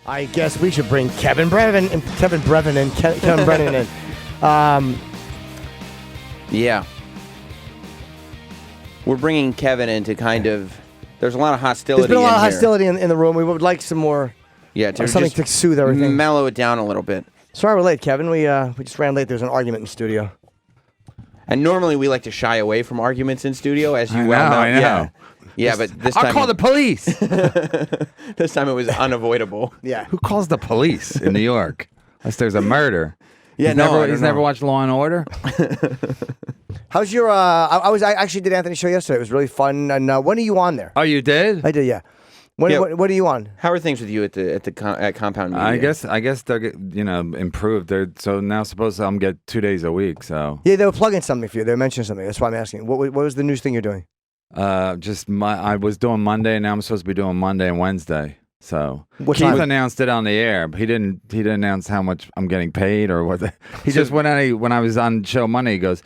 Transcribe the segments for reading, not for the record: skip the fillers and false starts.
I guess we should bring Kevin Brennan and Kevin Brennan in. Yeah. We're bringing Kevin in to kind of... There's a lot of hostility. There's been a lot of here. hostility in the room. We would like some more... something to soothe everything. Mellow it down a little bit. Sorry we're late, Kevin. We just ran late. There's an argument in the studio. And normally we like to shy away from arguments in studio, as you well know. I know. Yeah, but this time... I'll call the police. This time it was unavoidable. Yeah. Who calls the police in New York? Unless there's a murder. Yeah, He's never watched Law and Order? How's your... I actually did Anthony's show yesterday. It was really fun. And when are you on there? Oh, you did? I did, yeah. What are you on? How are things with you at Compound Media? I guess they're improved. They're so now supposed to get 2 days a week. So yeah, they were plugging something for you. They were mentioning something. That's why I'm asking. What was the news thing you're doing? I was doing Monday, and now I'm supposed to be doing Monday and Wednesday. So What Keith time? announced it on the air, but he didn't announce how much I'm getting paid or what. He just went on. When I was on show Monday, he goes,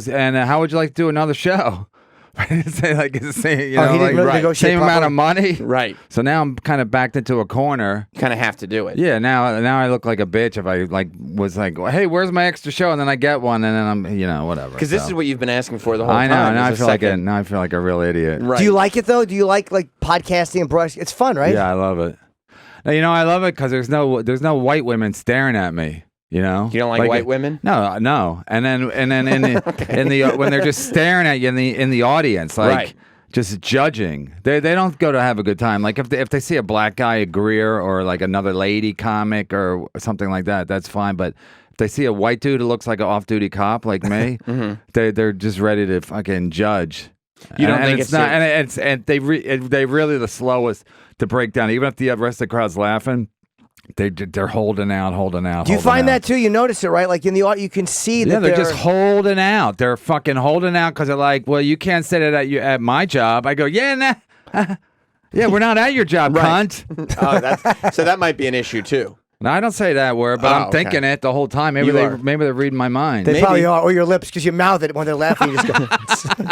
and how would you like to do another show? Say like he didn't really negotiate same amount properly? of money, Right. So now I'm kind of backed into a corner. You kind of have to do it. Yeah, now I look like a bitch if I was like, hey, where's my extra show? And then I get one, and then I'm whatever. Because this is what you've been asking for the whole time. I know. Now I I feel like a real idiot. Right. Do you like it though? Do you like podcasting and broadcasting? It's fun, right? Yeah, I love it. Now, I love it because there's no white women staring at me. You know, You don't like white women? No. And then in the when they're just staring at you in the audience, like Right. just judging. They don't go to have a good time. Like if they see a black guy, a Greer, or like another lady comic or something like that, that's fine. But if they see a white dude who looks like an off-duty cop like me, they're just ready to fucking judge. You don't think it's not? And they really the slowest to break down. Even if the rest of the crowd's laughing. They're holding out. Do you find that too? You notice it, right? Like in the audio, you can see that they're just holding out. They're fucking holding out because they're like, well, you can't say that at my job. I go, yeah, nah. Yeah, we're not at your job, cunt. So that might be an issue too. No, I don't say that word, but I'm thinking it the whole time. Maybe they're reading my mind. They probably are, or your lips, because you mouth it when they're laughing. You just go.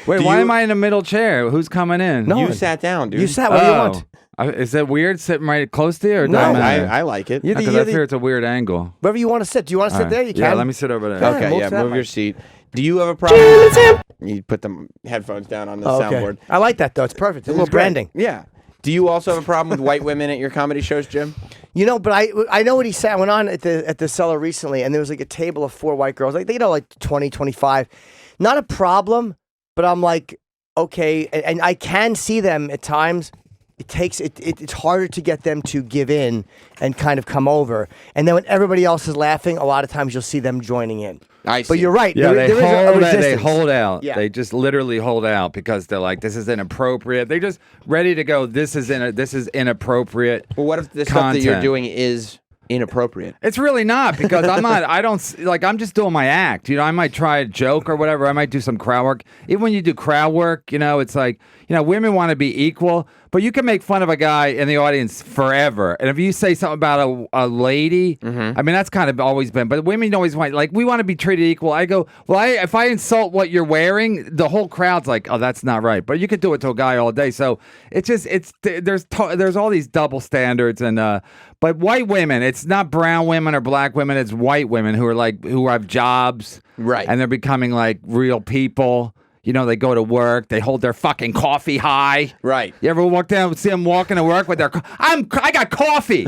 Wait, why am I in the middle chair? Who's coming in? No You one. sat down, dude. You sat. What do you want? Is that weird sitting right close to you? Or No, I like it. You're Because you're I fear it's a weird angle. wherever you want to sit. Do you want to sit All there? right. You can. Yeah, let me sit over there. Okay. Okay, move yeah, to that move your mic. seat. Do you have a problem? You put the headphones down on the soundboard. I like that though. It's perfect. It's a little branding. Yeah. Do you also have a problem with white women at your comedy shows, Jim? You know, but I know what he said. I went on at the Cellar recently, and there was like a table of 4 white girls, like 20, 25. Not a problem, but I'm like, okay, and I can see them at times. It's harder to get them to give in and kind of come over. And then when everybody else is laughing, a lot of times you'll see them joining in. I see. But you're right. Yeah, there is a resistance. they hold out. Yeah. They just literally hold out because they're like, this is inappropriate. They're just ready to go. This is inappropriate. Well, what if the stuff that you're doing is inappropriate? It's really not because I'm just doing my act. You know, I might try a joke or whatever. I might do some crowd work. Even when you do crowd work, you know, it's like, you know, women want to be equal, but you can make fun of a guy in the audience forever. And if you say something about a lady, I mean, that's kind of always been, but women always want, like, we want to be treated equal. I go, well, if I insult what you're wearing, the whole crowd's like, oh, that's not right. But you could do it to a guy all day. So there's all these double standards but white women, it's not brown women or black women, it's white women who have jobs. Right. And they're becoming like real people. You know, they go to work, they hold their fucking coffee high. Right. You ever walk down and see them walking to work with their I got coffee.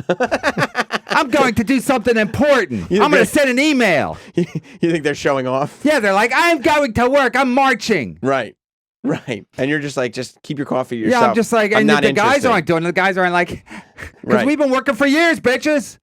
I'm going to do something important. I'm going to send an email. You think they're showing off? Yeah, they're like, I'm going to work. I'm marching. Right. And you're just like, just keep your coffee yourself. Yeah, I'm just like, and the guys aren't doing it. The guys aren't like, because we've been working for years, bitches.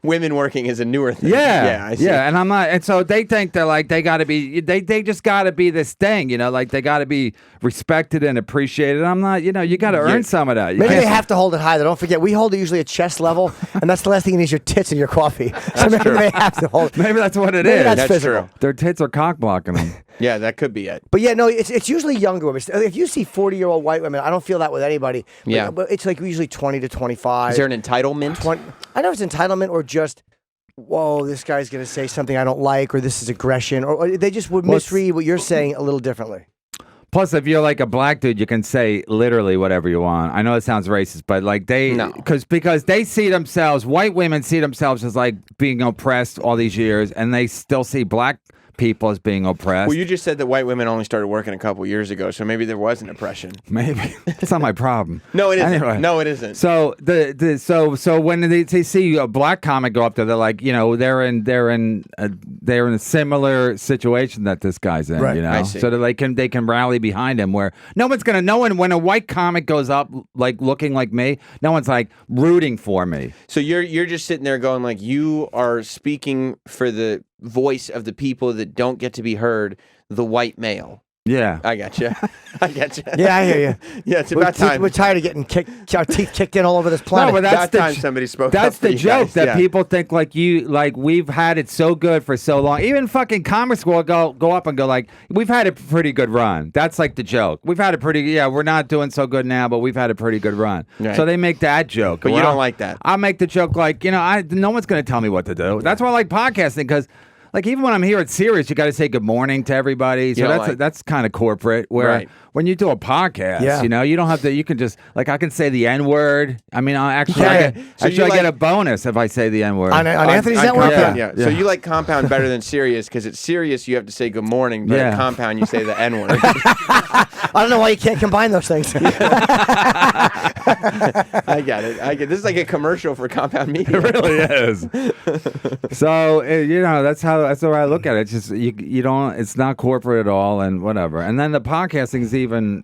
Women working is a newer thing. Yeah, I see. Yeah, and I'm not, and so they think they're like they got to be, they just got to be this thing, you know, like they got to be respected and appreciated. I'm not, you know, you got to earn some of that. Maybe they have to hold it high. Though. Don't forget, we hold it usually at chest level, and that's the last thing you need is your tits and your coffee. So maybe they have to hold. Maybe that's what it maybe is. That's physical. True. Their tits are cock blocking them. Yeah, that could be it. But yeah, no, it's usually younger women. If you see 40-year-old white women, I don't feel that with anybody. But it's like usually 20 to 25. Is there an entitlement? I know it's entitlement or just, whoa, this guy's going to say something I don't like, or this is aggression, or they just would misread what you're saying a little differently. Plus, if you're like a black dude, you can say literally whatever you want. I know it sounds racist, but like because they see themselves, white women see themselves as like being oppressed all these years, and they still see black people as being oppressed. Well, you just said that white women only started working a couple years ago, so maybe there was an oppression. Maybe it's not my problem. No, it isn't. Anyway. No, it isn't. So so when they see a black comic go up there, they're like, they're in a similar situation that this guy's in, Right. I see. so that they can rally behind him. Where no one when a white comic goes up like looking like me, no one's like rooting for me. So you're just sitting there going like, you are speaking for the voice of the people that don't get to be heard, the white male. Yeah. I got you. I got you. Yeah, I hear you. Yeah, it's about time. We're tired of getting our teeth kicked in all over this planet. No, but that's About time somebody spoke That's up for the you joke guys. that Yeah. people think like we've had it so good for so long. Even fucking Comic School go up and go like, we've had a pretty good run. That's like the joke. We've had a we're not doing so good now, but we've had a pretty good run. Right. So they make that joke. But you don't like that. I'll make the joke like, no one's going to tell me what to do. That's why I like podcasting, because like even when I'm here at Sirius, you got to say good morning to everybody. So that's kind of corporate. Where when you do a podcast, you don't have to. You can just like I can say the N-word. I mean, I get a bonus if I say the N-word on Anthony's network. Compound, yeah. So you like Compound better than Sirius because at Sirius you have to say good morning, but at Compound you say the N-word. I don't know why you can't combine those things. I get it. This is like a commercial for Compound Media. It really is. So that's the way I look at it. It's just you don't. It's not corporate at all, and whatever. And then the podcasting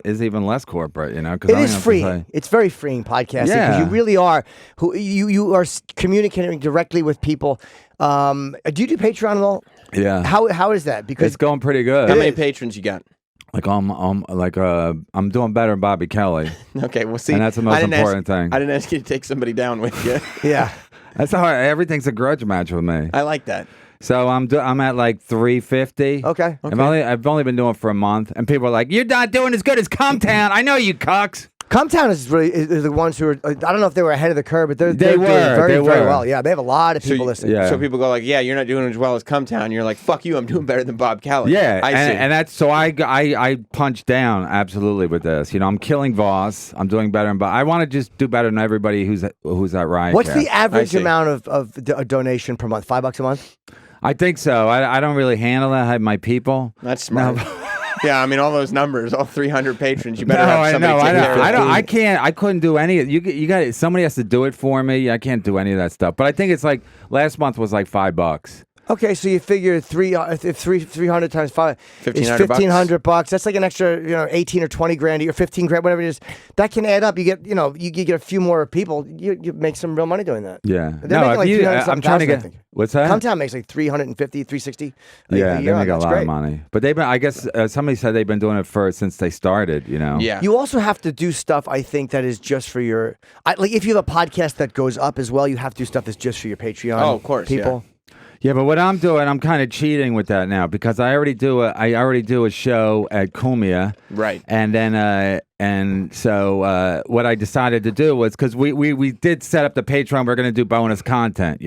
is even less corporate. Because it is free. It's very freeing podcasting because you really are you are communicating directly with people. Do you do Patreon at all? Yeah. How is that? Because it's going pretty good. How many patrons you got? Like I'm doing better than Bobby Kelly. Okay, we'll see. And that's the most important thing. I didn't ask you to take somebody down with you. Yeah. That's how everything's a grudge match with me. I like that. So I'm at like 350. Okay. I've only been doing it for a month, and people are like, "You're not doing as good as Comtown." I know you cucks. Comtown is the ones who are. I don't know if they were ahead of the curve, but they're doing very were. well. Yeah, they have a lot of people listening. Yeah. So people go like, "Yeah, you're not doing as well as Comtown." You're like, "Fuck you, I'm doing better than Bob Kelly." Yeah, I see. And that's so I punch down absolutely with this. I'm killing Voss. I'm doing better, but I want to just do better than everybody who's at Riot. What's the average amount of a donation per month? $5 a month? I think so. I don't really handle that. I have my people. That's smart. No. Yeah, I mean all those numbers, all 300 patrons. You better No, have somebody take care of it. I can't. I couldn't do any. You got somebody has to do it for me. I can't do any of that stuff. But I think it's like last month was like $5. Okay, so you figure 300 times 5 is $1,500. That's like an extra, 18 or 20 grand or 15 grand, whatever it is. That can add up. You get, you get a few more people. You make some real money doing that. Yeah. They're making like I'm trying to get. I think. What's that? Comtown makes like 350, 360. Yeah, a they make a lot great. of money. But they've been. I guess somebody said they've been doing it since they started. Yeah. You also have to do stuff. I think that is just for your. Like if you have a podcast that goes up as well, you have to do stuff that's just for your Patreon. Oh, of course, people. Yeah, but what I'm doing, I'm kind of cheating with that now because I already do a show at Cumia, Right. And then so what I decided to do was because we did set up the Patreon, we're going to do bonus content,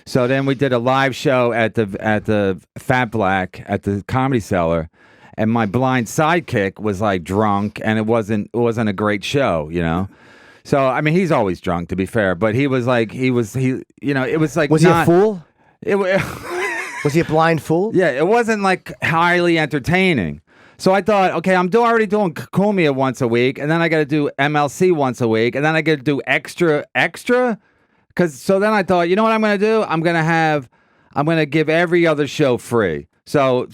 So then we did a live show at the Fat Black at the Comedy Cellar, and my blind sidekick was like drunk, and it wasn't a great show, So I mean, he's always drunk, to be fair, but it was like it was like Was he a fool? Was he a blind fool? Yeah, it wasn't like highly entertaining. So I thought, okay, I'm already doing Cumia once a week, and then I got to do MLC once a week, and then I got to do extra. So then I thought, you know what I'm going to do? I'm going to give every other show free. So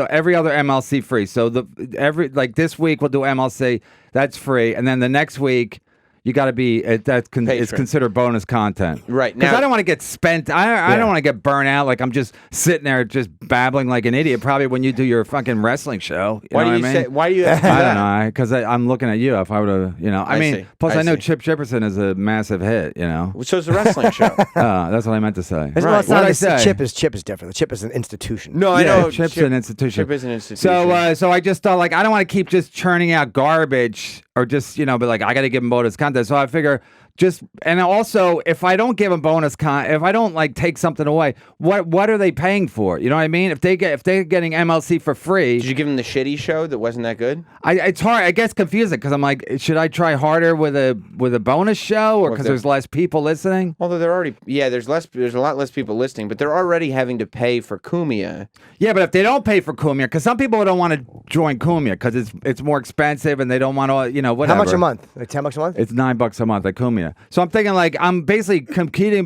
every other MLC free. So this week we'll do MLC, that's free, and then the next week. You got to be it's considered bonus content, right? Because I don't want to get spent. I don't want to get burnt out. Like I'm just sitting there just babbling like an idiot. Probably when you do your fucking wrestling show. Why do you? Have to do I that? don't know. Because I'm looking at you. If I would have, I mean, see. plus I know see. Chip Chipperson is a massive hit. So it's a wrestling show. That's what I meant to say. Well, it's What not did I say? Chip is different. The Chip is an institution. No, I know. Chip's an institution. Chip is an institution. So I just thought, like, I don't want to keep just churning out garbage or just, but like, I got to give them bonus content. So I figure and also if I don't give them bonus if I don't like take something away, what are they paying for? You know what I mean? If they're getting MLC for free, Did you give them the shitty show that wasn't that good? it's hard. It gets confusing because I'm like, should I try harder with a bonus show or because there's less people listening? Although there's a lot less people listening, but they're already having to pay for Kumia. Yeah, but if they don't pay for Kumia, because some people don't want to join Kumia because it's more expensive and they don't want to, whatever. How much a month? Like $10 a month? It's $9 a month at Kumia. So I'm thinking like I'm basically competing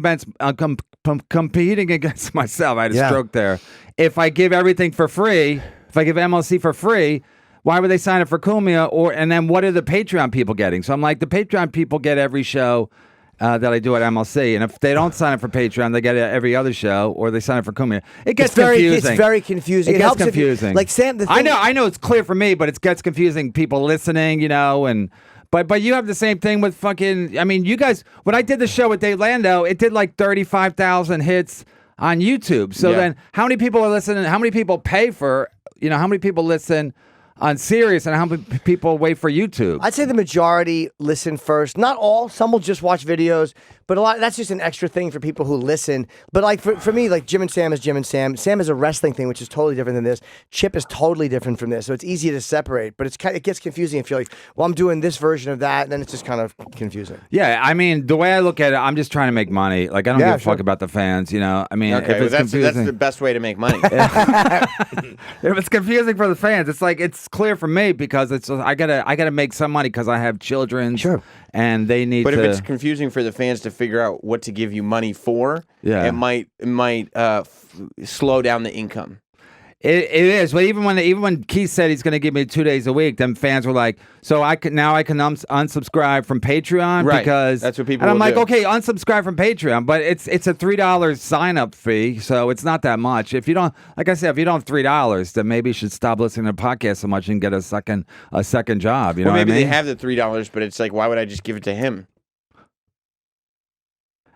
against myself. I had a stroke there. If I give everything for free, if I give MLC for free, why would they sign up for Kumia? And then what are the Patreon people getting? So I'm like, the Patreon people get every show that I do at MLC, and if they don't sign up for Patreon, they get every other show, or they sign up for Kumia. It gets confusing. It's very confusing. It gets confusing. Like Sam, I know it's clear for me, but it gets confusing. People listening, and. But you have the same thing with fucking. I mean, you guys. When I did the show with Dave Lando, it did like 35,000 hits on YouTube. So then, how many people are listening? How many people pay for? How many people listen on Sirius, and how many people wait for YouTube? I'd say the majority listen first. Not all. Some will just watch videos, but a lot. That's just an extra thing for people who listen. But like for me, like Jim and Sam is Jim and Sam. Sam is a wrestling thing, which is totally different than this. Chip is totally different from this, so it's easy to separate. But it gets confusing if you're like, well, I'm doing this version of that, and then it's just kind of confusing. Yeah, I mean, the way I look at it, I'm just trying to make money. Like I don't give a fuck about the fans. I mean, Okay, if it's that's confusing, the best way to make money. if it's confusing for the fans, it's like it's clear for me because it's I gotta make some money because I have children. Sure. And they need But to. if it's confusing for the fans to figure out what to give you money for, it might slow down the income. It is, but even when Keith said he's going to give me 2 days a week, then fans were like, "So I can unsubscribe from Patreon Right. because That's what people. And I'm will like, do. okay, unsubscribe from Patreon, but it's a $3 sign up fee, so it's not that much. If you don't, like I said, if you don't have $3, then maybe you should stop listening to podcasts so much and get a second job. You know, maybe what I mean? they have the $3, but it's like, why would I just give it to him?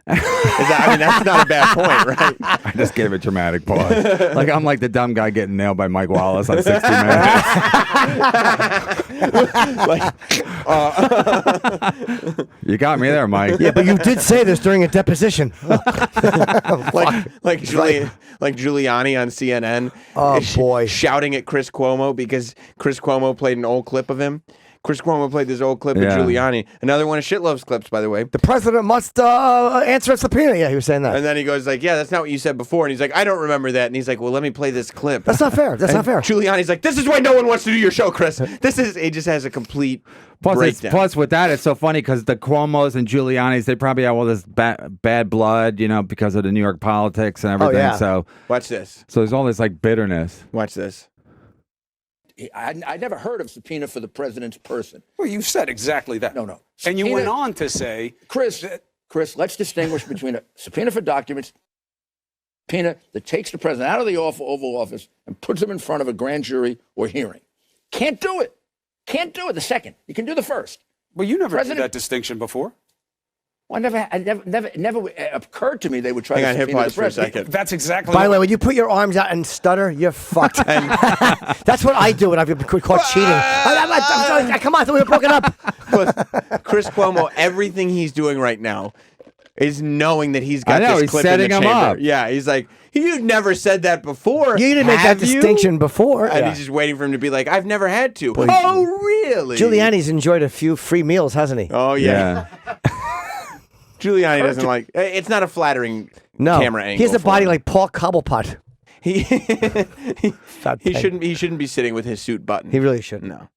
That's not a bad point, right? I just gave a dramatic pause. Like I'm like the dumb guy getting nailed by Mike Wallace on 60 Minutes. You got me there, Mike. Yeah, but you did say this during a deposition. like Giuliani on CNN. Oh, boy. Shouting at Chris Cuomo because Chris Cuomo played an old clip of him. Chris Cuomo played this old clip of Giuliani. Another one of Shitlove's clips, by the way. The president must answer a subpoena. Yeah, he was saying that. And then he goes like, yeah, that's not what you said before. And he's like, I don't remember that. And he's like, well, let me play this clip. That's not fair. That's not fair. Giuliani's like, this is why no one wants to do your show, Chris. He just has a complete breakdown. Plus, with that, it's so funny because the Cuomos and Giulianis, they probably have all this bad blood, because of the New York politics and everything. yeah. So Watch this. So there's all this like bitterness. Watch this. I never heard of subpoena for the president's person. Well, you said exactly that. No. And you Subpoena- went on to say, Chris, let's distinguish between a subpoena for documents, subpoena that takes the president out of the Oval Office and puts him in front of a grand jury or hearing. Can't do it. Can't do it the second. You can do the first. well, you never President- made that distinction before. Well, it never occurred to me they would try Hang on, to hit subpoena pause the for a president. second. That's exactly By the way, what- when you put your arms out and stutter, you're fucked. That's what I do when I've been caught cheating. Come on, I thought we were broken up. Chris Cuomo, everything he's doing right now is knowing that he's got I know, this he's clip setting in the him chamber. up. Yeah, he's like, you never said that before. You didn't make that have you?" distinction before. And Yeah. he's just waiting for him to be like, I've never had to. Oh, really? Giuliani's enjoyed a few free meals, hasn't he? Oh, yeah. Giuliani doesn't like. It's not a flattering camera angle. He has a for body him. like Paul Cobblepot. he Fat he pig. shouldn't be sitting with his suit buttoned. He really shouldn't. No.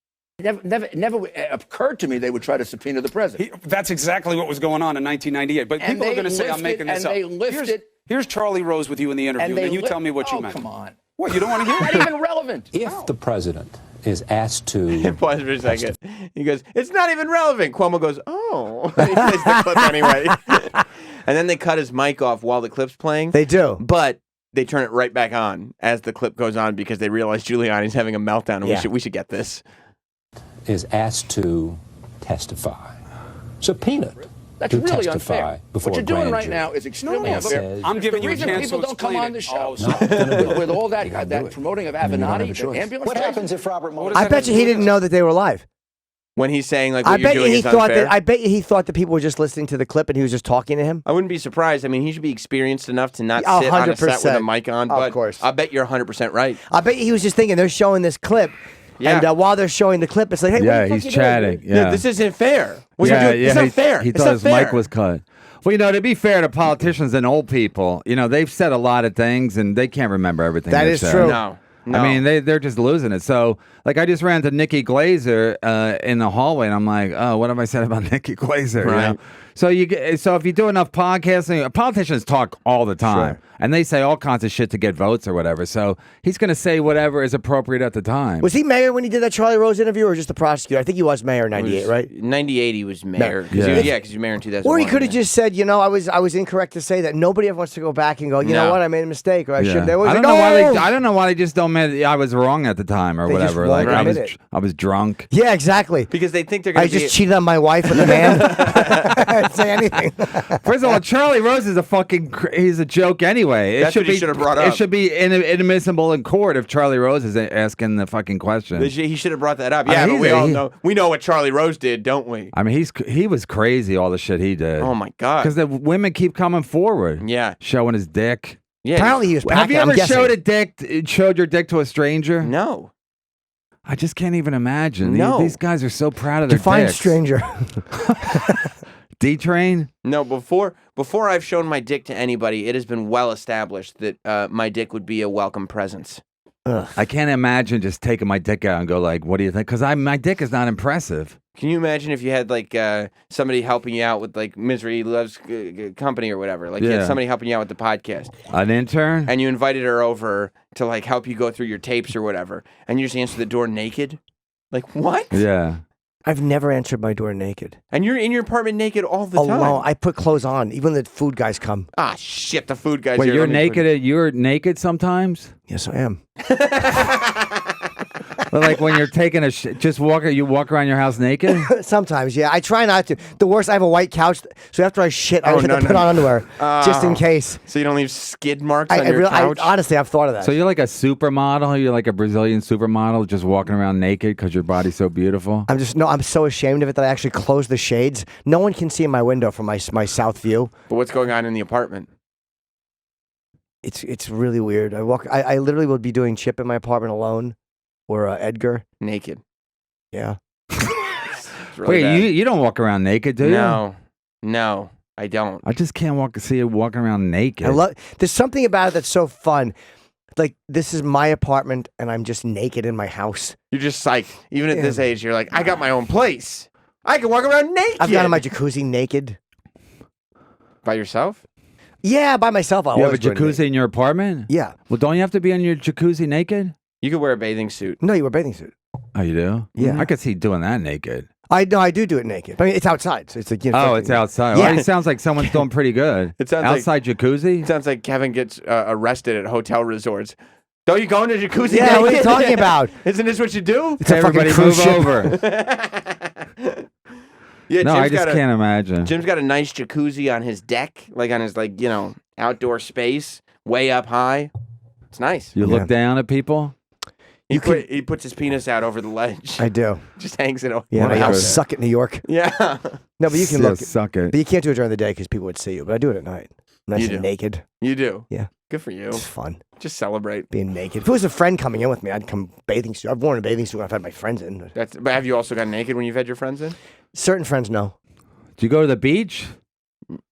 Never occurred to me they would try to subpoena the president. That's exactly what was going on in 1998. But And people are they going to say I'm lifted- making this and up. they lifted- Here's Charlie Rose with you in the interview, and then you tell me what you meant. Come on. What, you don't want to hear Not it? even relevant. If the president is asked to Pause for a second. He goes, it's not even relevant. Cuomo goes, oh. He plays the clip anyway. And then they cut his mic off while the clip's playing. They do. But they turn it right back on as the clip goes on because they realize Giuliani's having a meltdown and Yeah. we should get this. is asked to testify, subpoenaed That's to really testify unfair. before What you're a doing grand right jury. now is extremely No, unfair. says- I'm giving you a reason chance people to don't come explain on the it. show Oh, with all You gotta do that it. promoting of I mean, you don't Avenatti, have a choice. ambulance What drivers. happens if Robert Mueller? I bet you he didn't know that they were live. when he's saying like I what you're bet you doing he is thought unfair? that. I bet you he thought that people were just listening to the clip and he was just talking to him. I wouldn't be surprised. I mean, he should be experienced enough to not Oh, sit on a set with a 100%. mic on. Of But course. I bet you're 100% right. I bet you he was just thinking they're showing this clip, Yeah. and while they're showing the clip, it's like, hey, Yeah, what the fuck he's you doing, chatting. dude? Yeah, This isn't fair. What you're doing, it's not fair. He It's thought not his fair. mic was cut. Well, to be fair to politicians and old people, they've said a lot of things and they can't remember everything. That they've is said. true. No. I mean, they're just losing it. So, like, I just ran to Nikki Glazer in the hallway, and I'm like, oh, what have I said about Nikki Glazer? Right. So if you do enough podcasting, politicians talk all the time, Sure. and they say all kinds of shit to get votes or whatever. So he's going to say whatever is appropriate at the time. Was he mayor when he did that Charlie Rose interview, or just the prosecutor? I think he was mayor in '98, right? 98, he was mayor. Yeah. Because he was mayor in 2001. Or he could have just said, I was incorrect to say that. Nobody ever wants to go back and go, you know No. what, I made a mistake, or I Yeah. should. They always I don't like, know why "Oh!" I don't know why they just don't admit I was wrong at the time or They just whatever. won't Like admit it. I was drunk. Yeah, exactly. Because they think they're going I to be... just cheated on my wife with a man. I didn't say anything. First of all, Charlie Rose is he's a joke anyway. That's what he should have brought up. It should be inadmissible in court if Charlie Rose is asking the fucking question. He should have brought that up. I Yeah, mean, but we know what Charlie Rose did, don't we? I mean, he was crazy, all the shit he did. Oh, my God. Because the women keep coming forward. Yeah. Showing his dick. Yeah. Apparently he was packing. Have you I'm ever guessing. showed your dick to a stranger? No. I just can't even imagine. No. These guys are so proud of their Define dicks. stranger. D-Train? No, before I've shown my dick to anybody, it has been well established that my dick would be a welcome presence. I can't imagine just taking my dick out and go like, what do you think? Because my dick is not impressive. Can you imagine if you had like somebody helping you out with like Misery Loves Company or whatever? Like you had Yeah. somebody helping you out with the podcast, An intern? and you invited her over to like help you go through your tapes or whatever, and you just answer the door naked? Like what? Yeah. I've never answered my door naked. And you're in your apartment naked all the Alone. time. I put clothes on, even the food guys come. Ah, shit! The food guys. Wait, here, you're let me put- naked? You're naked sometimes? Yes, I am. Or like when you're taking a you walk around your house naked? Sometimes, yeah. I try not to. The worst, I have a white couch, so after I shit, I Oh, have no, to no, put no. on underwear just in case. So you don't leave skid marks on your I couch. honestly, I've thought of that. So you're like a supermodel? You're like a Brazilian supermodel just walking around naked because your body's so beautiful? I'm so ashamed of it that I actually closed the shades. No one can see in my window from my south view. But what's going on in the apartment? It's really weird. I literally would be doing Chip in my apartment alone, or Edgar. Naked. Yeah. It's really Wait, bad. you don't walk around naked, do you? No, I don't. I just can't see you walking around naked. There's something about it that's so fun. Like, this is my apartment, and I'm just naked in my house. You're just psyched. Even at Yeah. this age, you're like, I got my own place. I can walk around naked. I've gone in my jacuzzi naked. By yourself? Yeah, by myself. I You have a always do it naked. jacuzzi in your apartment? Yeah. Well, don't you have to be in your jacuzzi naked? You could wear a bathing suit. No, you wear a bathing suit. Oh, you do? Yeah. I could see doing that naked. I do it naked. I mean, it's outside, so it's like It's outside. Yeah. Well, it sounds like someone's doing pretty good. It sounds like- outside jacuzzi? It sounds like Kevin gets arrested at hotel resorts. Don't you go into a jacuzzi Yeah, naked? what are you talking about? Isn't this what you do? It's a fucking Everybody cruise move ship. over. Yeah, No, I just can't imagine. Jim's got a nice jacuzzi on his deck, like on his outdoor space, way up high. It's nice. You Yeah. look down at people? He puts his penis out over the ledge. I do. Just hangs it over. Yeah, my Whatever. house suck it, New York. Yeah. No, but you can Yeah, look. suck it. But you can't do it during the day because people would see you. But I do it at night. Nice You and do. naked. You do. Yeah. Good for you. It's fun Just celebrate. being naked. If it was a friend coming in with me, I'd come bathing suit. I've worn a bathing suit when I've had my friends in. But have you also got naked when you've had your friends in? Certain friends, no. Do you go to the beach?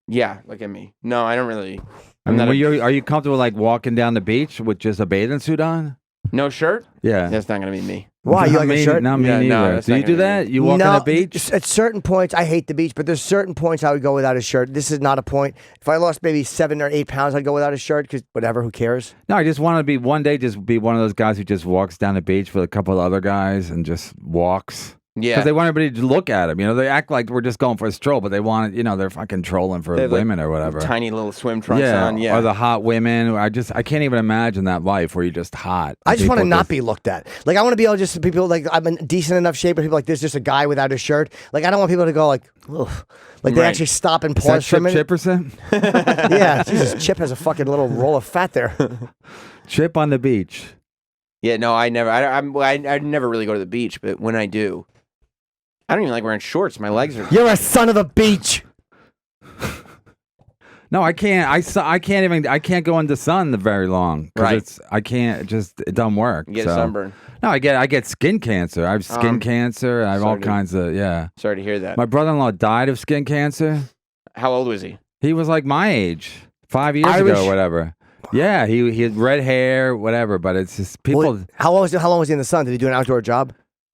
Yeah, look at me. No, I don't really. I mean, not a- are you comfortable like walking down the beach with just a bathing suit on? No shirt? Yeah. That's not going to be me. Why? You Not like a me- shirt? Not me Yeah, no, neither. that's Do not you do gonna be that? me. You walk no, on the beach? At certain points, I hate the beach, but there's certain points I would go without a shirt. This is not a point. If I lost maybe 7 or 8 pounds, I'd go without a shirt because whatever, who cares? No, I just want to be one day just be one of those guys who just walks down the beach with a couple of other guys and just walks. Yeah. Because they want everybody to look at him. You know, they act like we're just going for a stroll, but they want it, they're fucking trolling for They have, like, women or whatever. Tiny little swim trunks on. Yeah. Or the hot women. I can't even imagine that life where you're just hot. I just want to People not be looked at. Like, I want to be able to just people like I'm in decent enough shape, but people like there's just a guy without a shirt. Like, I don't want people to go like, ugh. Like they Right. actually stop and Is that pause for a Chip minute. Chipperson? Yeah, Jesus, Chip has a fucking little roll of fat there. Chip on the beach. Yeah, no, I never. I never really go to the beach, but when I do, I don't even like wearing shorts. My legs are. You're a son of a beach. No, I can't. I can't even. I can't go in the sun very long. Right. I can't. It doesn't work. You get so. a sunburn. No, I get skin cancer. I have skin cancer. I have all sorry to- kinds of Sorry to hear that. My brother-in-law died of skin cancer. How old was he? He was like my age, 5 years Irish? ago, or whatever. Yeah, he had red hair, whatever. But it's just people. Well, how long was he in the sun? Did he do an outdoor job?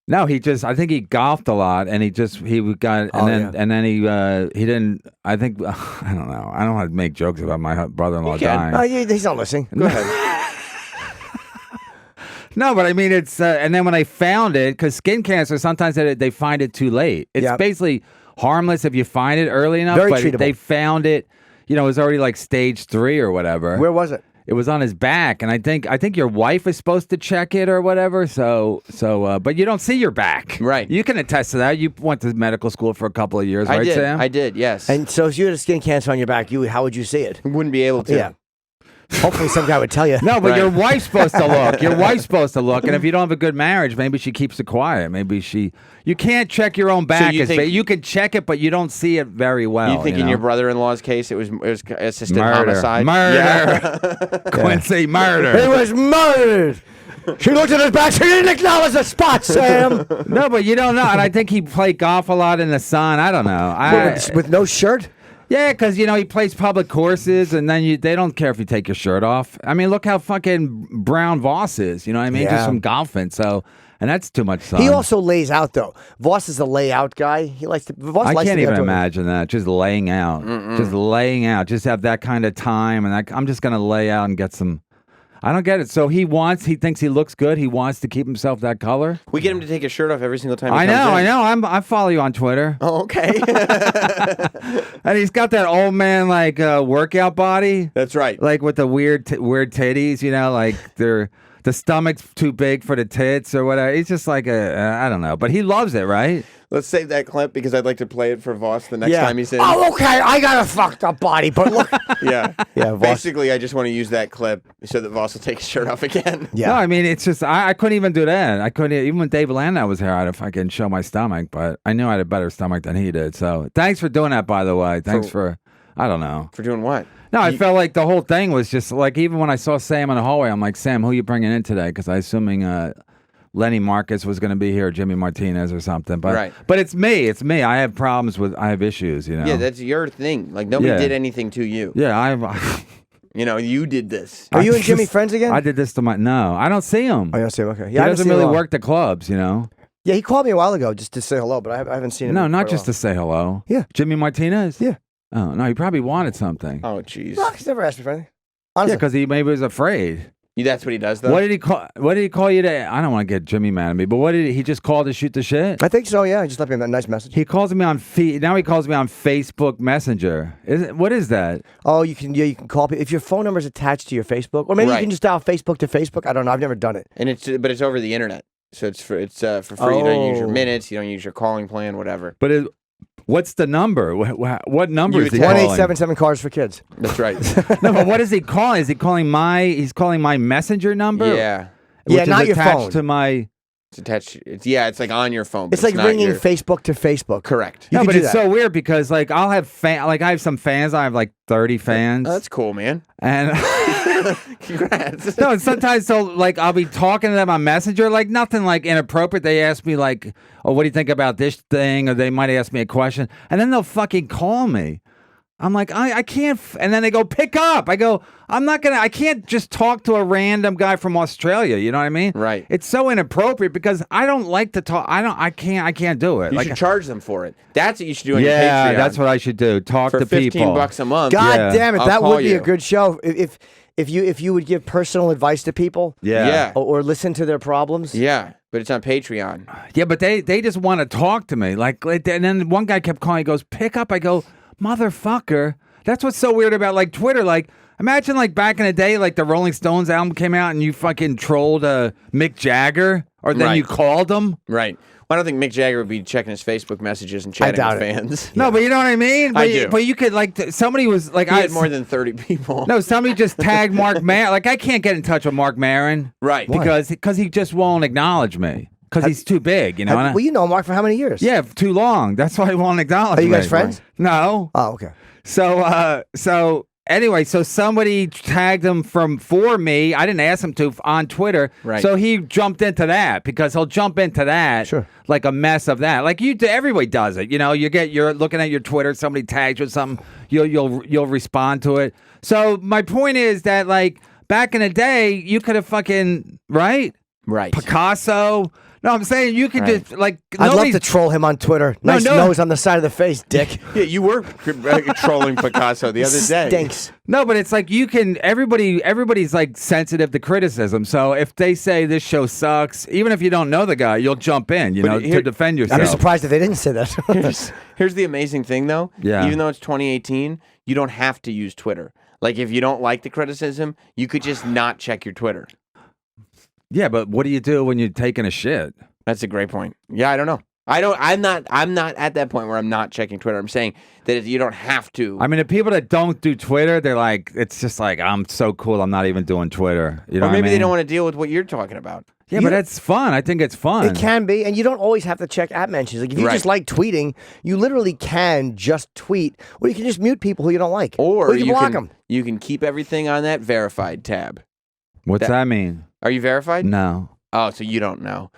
No, I think he golfed a lot, and he got, and then he didn't. I think I don't know. I don't want to make jokes about my brother-in-law You can. dying. Oh, yeah, he's not listening. Go ahead. No, but I mean it's, and then when they found it, because skin cancer sometimes they find it too late. It's Yep. basically harmless if you find it early enough. Very but treatable. they found it, it was already like stage 3 or whatever. Where was it? It was on his back, and I think your wife is supposed to check it or whatever. So, but you don't see your back, Right. You can attest to that. You went to medical school for a couple of years, I right, did. Sam? I did. Yes. And so if you had a skin cancer on your back, how would you see it? wouldn't be able to. Yeah. Hopefully some guy would tell you. No, but Right. your wife's supposed to look. Your wife's supposed to look, and if you don't have a good marriage, maybe she keeps it quiet. Maybe you can't check your own back. you think- You can check it, but you don't see it very well. You think in know? your brother-in-law's case it was assisted murder, homicide? murder, Quincy, murder. He was murdered. She looked at his back. She didn't acknowledge the spot, Sam. No, but you don't know. And I think he played golf a lot in the sun. I don't know. With no shirt? Yeah, because he plays public courses, and then they don't care if you take your shirt off. I mean, look how fucking brown Voss is. You know what I mean? Yeah. Just from golfing. So, and that's too much sun. He also lays out, though. Voss is a layout guy. He likes to. Voss I likes can't to be even outdoors. imagine that. Just laying out. Just laying out. Just have that kind of time, and I'm just gonna lay out and get some. I don't get it. So he thinks he looks good. He wants to keep himself that color. We get him to take his shirt off every single time. He I comes know. in. I follow you on Twitter. Oh, okay. And he's got that old man like workout body, That's right. like with the weird titties. Like the stomach's too big for the tits or whatever. He's just like I don't know, but he loves it, right? Let's save that clip because I'd like to play it for Voss the next time he's in. Oh, okay. I got a fucked up body, but look. Yeah. Yeah, Voss. Basically, I just want to use that clip so that Voss will take his shirt off again. Yeah. No, I mean it's just I couldn't even do that. I couldn't even when Dave Landau was here. I'd if I can show my stomach, but I knew I had a better stomach than he did. So thanks for doing that, by the way. Thanks for I don't know. For doing what? No, I felt like the whole thing was just like even when I saw Sam in the hallway, I'm like, Sam, who are you bringing in today? Because I assuming Lenny Marcus was going to be here, Jimmy Martinez or something. But Right. but it's me. It's me. I have problems I have issues. Yeah, that's your thing. Like nobody Yeah. did anything to you. yeah. You did this. Are you and Jimmy friends again? I did this to no. I don't see him. Oh, you don't see him? Okay. He Yeah, I haven't doesn't seen him really in a while. work the clubs, Yeah, he called me a while ago just to say hello, but I haven't seen him. No, in not quite a just to while. say hello. Yeah. Jimmy Martinez? Yeah. Oh, no, he probably wanted something. Oh, jeez. No, he's never asked me for anything. Yeah, Honestly. because he maybe was afraid. That's what he does, though. What did he call you to? I don't want to get Jimmy mad at me, but what did he just call to shoot the shit? I think so, yeah. He just left me a nice message. He calls me on now he calls me on Facebook Messenger. What is that? Oh, you can call people. If your phone number is attached to your Facebook, or maybe you Right. can just dial Facebook to Facebook. I don't know. I've never done it. And but it's over the internet, so it's for free. You don't use your Oh. minutes. You don't use your calling plan. Whatever. But what's the number? What number You is he would- calling? 1-877 cars for kids. That's right. No, but what is he calling? Is he calling He's calling my Messenger number? Yeah. Which Yeah, is not your attached phone. to my. It's attached. It's like on your phone. But It's like not ringing your- Facebook to Facebook. Correct. You No, can but do it's that. so weird because like I'll have I have some fans. I have like 30 fans, Oh, that's cool, man. and Congrats. no, and sometimes I'll be talking to them on Messenger, like nothing like inappropriate. They ask me like, "Oh, what do you think about this thing?" Or they might ask me a question, and then they'll fucking call me. I'm like, I can't, and then they go, pick up. I go, I can't just talk to a random guy from Australia. You know what I mean? Right. It's so inappropriate because I don't like to talk. I can't do it. You like, should charge them for it. That's what you should do on your yeah, Patreon. that's what I should do. Talk for to 15 people. bucks a month. God Yeah. damn it, I'll that call would be you. a good show. If you would give personal advice to people, Yeah. or listen to their problems. Yeah, but it's on Patreon. Yeah, but they just want to talk to me. And then one guy kept calling. He goes, pick up. I go, motherfucker. That's what's so weird about like Twitter. Like, imagine like back in the day, like the Rolling Stones album came out and you fucking trolled Mick Jagger, or then Right. you called him. Right. Well, I don't think Mick Jagger would be checking his Facebook messages and chatting doubt with it. fans. No, but you know what I mean. I But do. But you could like somebody was like He had more than 30 people. No, somebody just tagged Mark Maron. Like I can't get in touch with Mark Maron, Right. Because he just won't acknowledge me. because he's too big, you know. Well, you know Mark for how many years? Yeah, too long. That's why he won't acknowledge Are you me. guys friends? No. Oh, okay. So anyway, so somebody tagged him for me. I didn't ask him to on Twitter. Right. So he jumped into that because he'll jump into that. Sure. Like a mess of that. Like everybody does it. You know, you're looking at your Twitter, somebody tags you with something, you'll respond to it. So my point is that like back in the day, you could have fucking right? Picasso. No, I'm saying you could just like. I'd love to troll him on Twitter. Nice nose on the side of the face, dick. Yeah, you were trolling Picasso the other day. Stinks. No, but it's like you can. Everybody's like sensitive to criticism. So if they say this show sucks, even if you don't know the guy, you'll jump in, to defend yourself. I'd be surprised if they didn't say that. Here's the amazing thing, though. Yeah. Even though it's 2018, you don't have to use Twitter. Like, if you don't like the criticism, you could just not check your Twitter. Yeah, but what do you do when you're taking a shit? That's a great point. Yeah, I don't know. I'm not at that point where I'm not checking Twitter. I'm saying that you don't have to. I mean, the people that don't do Twitter, they're like, it's just like, I'm so cool, I'm not even doing Twitter. You know or maybe what I mean? they don't want to deal with what you're talking about. Yeah, but that's fun. I think it's fun. It can be, and you don't always have to check at mentions. Like if you just like tweeting, you literally can just tweet, or you can just mute people who you don't like, Or you can block them. You can keep everything on that verified tab. What's that mean? Are you verified? No. Oh, so you don't know.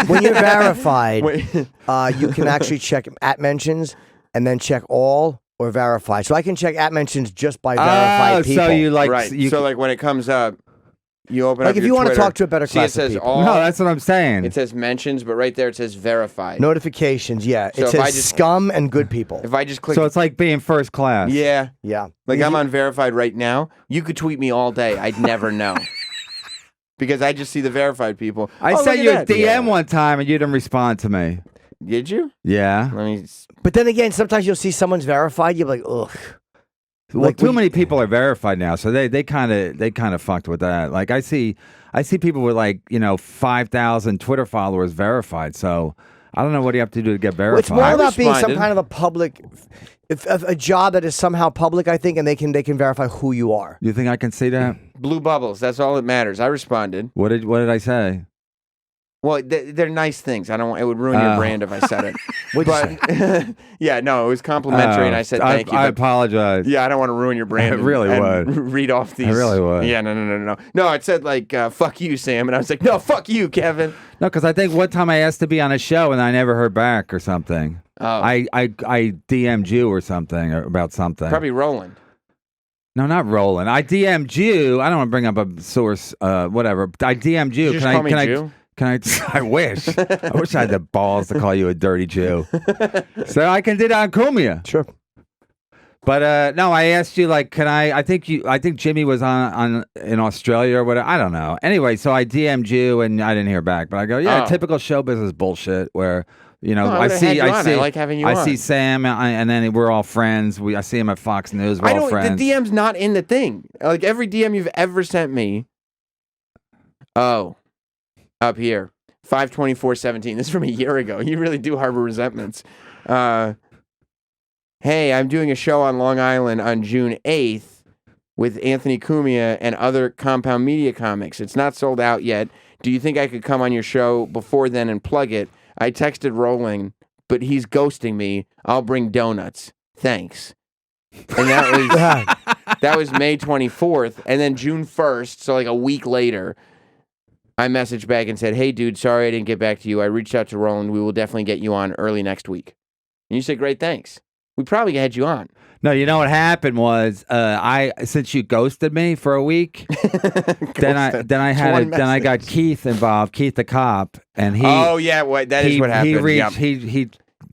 When you're verified, you can actually check at mentions and then check all or verify. So I can check at mentions just by verified people. So you like, right. So like when it comes up, you open up like if your you want to Twitter, talk to a better see, class it says of people. no, that's what I'm saying. It says mentions, but right there it says verified. Notifications, yeah. So it says scum and good people. If I just click, So it's like being first class. yeah, yeah. like I'm on verified right now. You could tweet me all day. I'd never know. Because I just see the verified people. I Oh, sent look you at a that. DM one time and you didn't respond to me. Did you? Yeah. Let me. But then again, sometimes you'll see someone's verified, you're like, ugh. Well, Like, too many people are verified now, so they kind of fucked with that. Like I see people with like 5,000 Twitter followers verified. So I don't know what do you have to do to get verified. It's more about being some responded. kind of a public, if a job that is somehow public, I think, and they can verify who you are. You think I can see that? Blue bubbles. That's all that matters. I responded. What did I say? Well, they're nice things. I don't want. It would ruin your brand if I said it. But yeah, no, it was complimentary, and I said thank you. I but- apologize. Yeah, I don't want to ruin your brand. It really and would. read off these. I really would. Yeah, no. No, it said like "fuck you, Sam," and I was like, "No, fuck you, Kevin." No, because I think one time I asked to be on a show and I never heard back or something. Oh. I DM'd you or something or about something. Probably Roland. No, not Roland. I DM'd you. I don't want to bring up a source. Whatever. I DM'd you. Did you just call me Jew? Can I? I wish. I wish I had the balls to call you a dirty Jew. So I can do that on Cumia. Sure. But no, I asked you like, can I? I think Jimmy was on in Australia or whatever. I don't know. Anyway, so I DM'd you and I didn't hear back. But I go, yeah, typical show business bullshit where. I see. I like having you on. I see Sam, and then we're all friends. I see him at Fox News. We're all friends. The DM's not in the thing. Like every DM you've ever sent me. Oh, up here, 5/24/17. This is from a year ago. You really do harbor resentments. Hey, I'm doing a show on Long Island on June 8th with Anthony Cumia and other Compound Media comics. It's not sold out yet. Do you think I could come on your show before then and plug it? I texted Roland, but he's ghosting me. I'll bring donuts. Thanks. And that was May 24th. And then June 1st, so like a week later, I messaged back and said, hey, dude, sorry I didn't get back to you. I reached out to Roland. We will definitely get you on early next week. And you said, great, thanks. We probably had you on. No, you know what happened was since you ghosted me for a week, then I got Keith involved, Keith the cop, and he. Oh yeah, that is what happened. He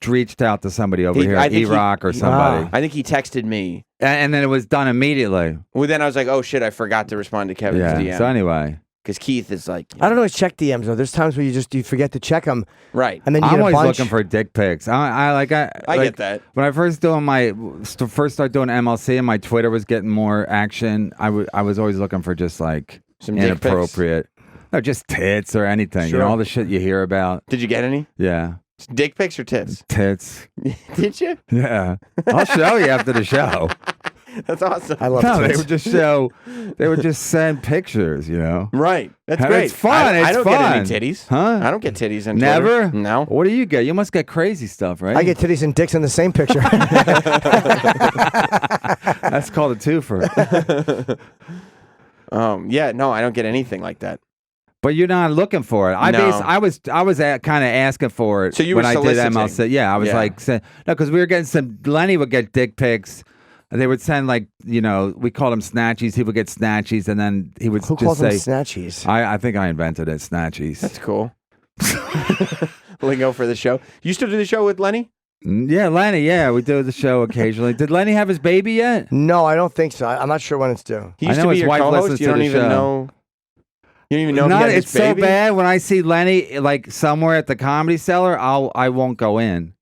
reached out to somebody over here, E-Rock or somebody. I think he texted me, and then it was done immediately. Well, then I was like, oh shit, I forgot to respond to Kevin's DM. So anyway. Because Keith is like, I don't always check DMs though. There's times where you forget to check them, right? And then you I'm get a always bunch. looking for dick pics. I get that. When I first started doing MLC and my Twitter was getting more action, I was always looking for just like some inappropriate, no, just tits or anything. Sure. You know, all the shit you hear about. Did you get any? Yeah. Dick pics or tits? Tits. Did you? Yeah. I'll show you after the show. That's awesome. I love No, they tits. would just show. They would just send pictures. You know. Right. That's And great. it's fun, I it's don't get any fun. titties. Huh? I don't get titties on Never. Twitter. No. What do you get? You must get crazy stuff, right? I get titties and dicks in the same picture. That's called a twofer. Yeah. No, I don't get anything like that. But you're not looking for it. No. I was kind of asking for it. So you when were I did soliciting. MLC. Yeah, I was Yeah. like, no, because we were getting some. Lenny would get dick pics. They would send like, we called them snatchies. He would get snatchies, and then he would Who just calls them say, snatchies? I think I invented it, snatchies. That's cool. Lingo for the show. You still do the show with Lenny? Yeah, Lenny. Yeah, we do the show occasionally. Did Lenny have his baby yet? No, I don't think so. I'm not sure when it's due. He I used know to be his your wife co-host. listens You to don't the even show. know. You don't even know if he Not, had his it's so baby? bad when I see Lenny like somewhere at the Comedy Cellar. I won't go in.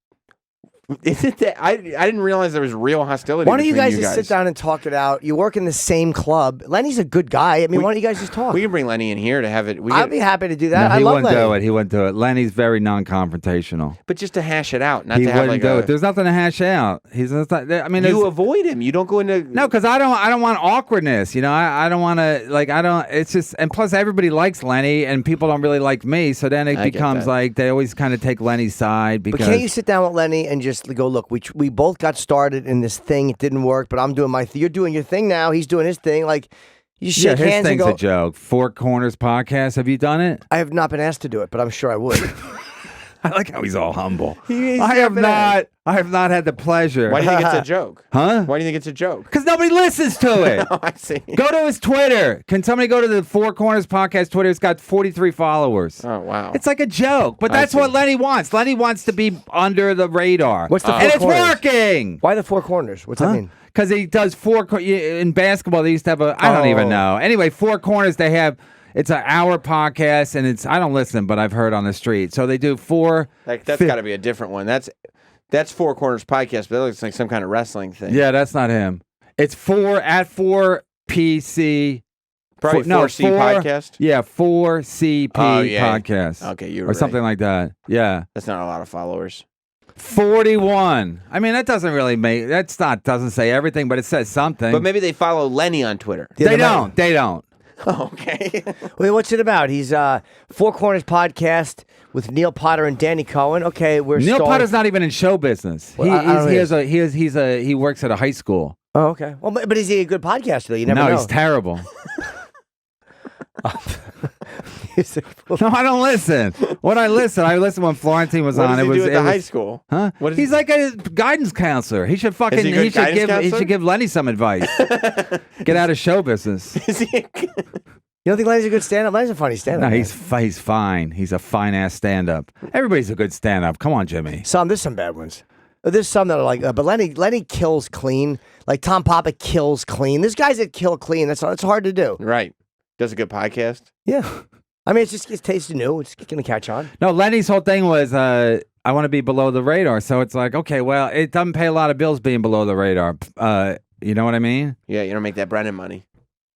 Is it that I didn't realize there was real hostility. Why don't you between guys just sit down and talk it out? You work in the same club. Lenny's a good guy. I mean, why don't you guys just talk? We can bring Lenny in here to have it. I'd be happy to do that. No, I he love wouldn't do Lenny. it. He wouldn't do it. Lenny's very non-confrontational. but just to hash it out, not He to have wouldn't like do a. it. There's nothing to hash out. He's not, I mean, You there's- avoid him. You don't go into. no, because I don't want awkwardness. I don't want to I don't. It's just, and plus everybody likes Lenny, and people don't really like me. So then it I get becomes that. like they always kind of take Lenny's side But because can't you sit down with Lenny and just go, look, we both got started in this thing. It didn't work, but I'm doing my you're doing your thing now. He's doing his thing. Like, you yeah, shake his hands and thing's go. a joke. Four Corners podcast. Have you done it? I have not been asked to do it, but I'm sure I would. I like how he's all humble. He's I have not been not. I have not had the pleasure. Why do you think it's a joke? Huh? Why do you think it's a joke? Because nobody listens to it. Oh, I see. Go to his Twitter. Can somebody go to the Four Corners podcast Twitter? It's got 43 followers. Oh wow. It's like a joke, but I that's see. what Lenny wants. Lenny wants to be under the radar. What's the and Four it's Corners? working. Why the four corners? What's that mean? Because he does in basketball. They used to have I don't even know. Anyway, Four Corners. They have. It's an hour podcast, and I don't listen, but I've heard on the street. So they do four. That's got to be a different one. That's Four Corners podcast, but that looks like some kind of wrestling thing. Yeah, that's not him. It's 4PC. Probably 4C podcast. Yeah, 4CP Oh, yeah. podcast. Okay, you're or right. something like that. Yeah. That's not a lot of followers. 41. I mean, that doesn't really doesn't say everything, but it says something. But maybe they follow Lenny on Twitter. Yeah, they don't. They don't. Oh, okay. Wait, what's it about? He's Four Corners podcast with Neil Potter and Danny Cohen. Okay, we're Neil stalling- Potter's not even in show business. Well, I don't know. He works at a high school. Oh, okay. Well, but is he a good podcaster? Though? You never No, know. he's terrible. He's a- No, I don't listen. When I listen when Florentine was What on. does he It was do at it the was- high school? Huh? What is He's like a guidance counselor. He should fucking. Is he a good He should guidance give. He counselor? should give Lenny some advice. Get out of show business. Is he? You don't think Lenny's a good stand-up? Lenny's a funny stand-up. No, man. he's fine. He's a fine ass stand up. Everybody's a good stand up. Come on, Jimmy. There's some bad ones. There's some that are like, but Lenny kills clean. Like Tom Papa kills clean. There's guys that kill clean. It's hard to do. Right. Does a good podcast. Yeah. I mean, it's tasty new. It's going to catch on. No, Lenny's whole thing was I want to be below the radar. So it's like, okay, well, it doesn't pay a lot of bills being below the radar. You know what I mean? Yeah, you don't make that Brennan money.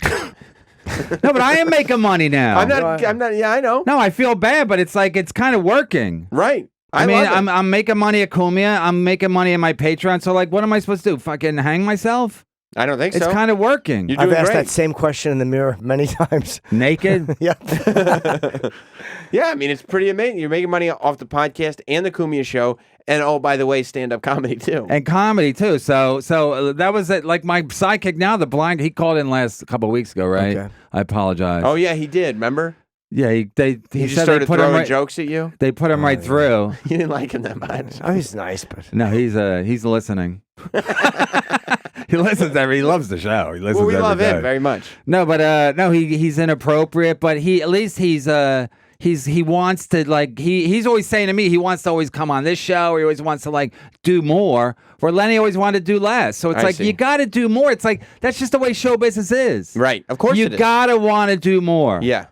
No, but I am making money now. I'm not. Yeah, I know. No, I feel bad, but it's like it's kind of working. Right. I mean, love it. I'm making money at Cumia. I'm making money in my Patreon. So like, what am I supposed to do? Fucking hang myself? I don't think It's so. kind of working. You're I've doing asked great. that same question in the mirror many times. Naked? Yeah. Yeah, I mean, it's pretty amazing. You're making money off the podcast and the Cumia show, and oh, by the way, stand-up comedy too. And comedy too. So that was it. Like my sidekick now, the blind. He called in last couple of weeks ago, right? Okay. I apologize. Oh yeah, he did. Remember? Yeah, he He said just they started put him throwing right, jokes at you. They put him right through. You didn't like him that much. Oh, he's nice, but No, he's listening. He listens he loves the show. He listens Well, we every love day. him very much. No, but no, he's inappropriate, but he wants to like he's always saying to me he wants to always come on this show or he always wants to like do more. Where Lenny always wanted to do less. So it's I like see. you got to do more. It's like that's just the way show business is. Right. Of course You it is. gotta want to do more. Yeah.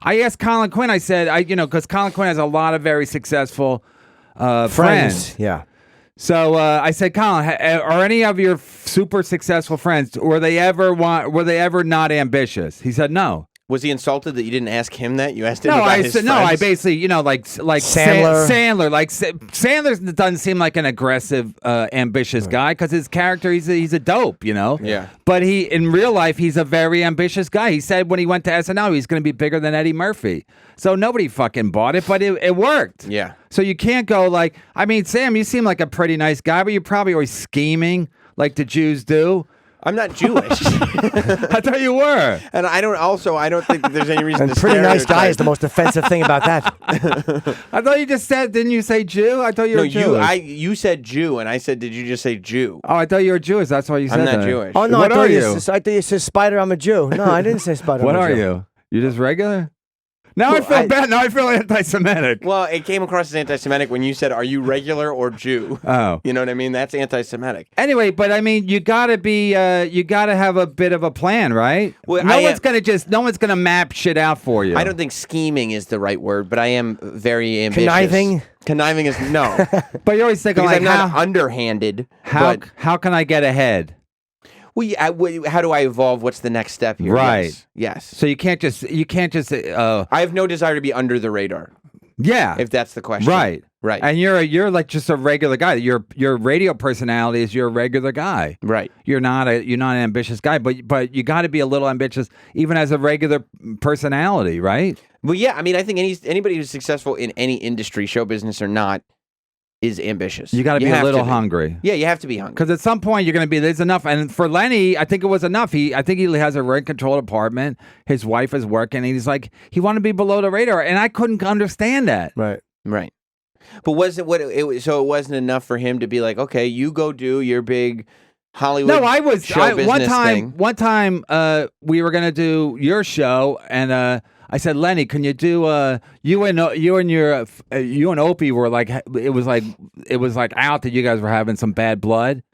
I asked Colin Quinn. I said, because Colin Quinn has a lot of very successful friends. Yeah. So I said, Colin, are any of your super successful friends were they ever not ambitious? He said no. Was he insulted that you didn't ask him that? You asked him No, about I his said no. friends? I basically, like Sandler. Sandler, like Sandler doesn't seem like an aggressive, ambitious guy because his character, he's a dope, Yeah. But in real life, he's a very ambitious guy. He said when he went to SNL, he's going to be bigger than Eddie Murphy. So nobody fucking bought it, but it worked. Yeah. So you can't go Sam, you seem like a pretty nice guy, but you're probably always scheming like the Jews do. I'm not Jewish. I thought you were. And I don't think that there's any reason And to pretty nice guy stereotype. is the most offensive thing about that. I thought you just said, didn't you say Jew? I thought you No, were Jewish. you said Jew, and I said, did you just say Jew? Oh, I thought you were Jewish. That's why you said I'm not that. Jewish. Oh no, What I thought are you? I thought you said Spider. I'm a Jew. No, I didn't say Spider. What I'm a are Jew. you? You just regular? Now I Well, feel bad. Now I feel anti-Semitic. Well, it came across as anti-Semitic when you said, "Are you regular or Jew?" Oh. You know what I mean? That's anti-Semitic. Anyway, but I mean, you gotta have a bit of a plan, right? Well, no one's gonna map shit out for you. I don't think scheming is the right word, but I am very ambitious. Conniving? Conniving is no, But you're always thinking because like, I'm not underhanded. how But how can I get ahead? how do I evolve? What's the next step here? Right. Yes. So you can't just I have no desire to be under the radar. yeah. If that's the question. Right. Right. And you're like just a regular guy. Your radio personality is you're a regular guy. Right. You're not an ambitious guy, but you got to be a little ambitious even as a regular personality, right? Well, yeah. I mean, I think anybody who's successful in any industry, show business or not, is ambitious. You got to be a have little be. hungry. Yeah, you have to be hungry. Because at some point you're going to be, there's enough. And for Lenny, I think it was enough. I think he has a rent-controlled apartment. His wife is working. And he's like, he wanted to be below the radar. And I couldn't understand that. Right. Right. But was it so it wasn't enough for him to be like, okay, you go do your big Hollywood No, I was show business thing. One time, we were going to do your show. And I said, Lenny, can you do you and Opie were like, it was like out that you guys were having some bad blood.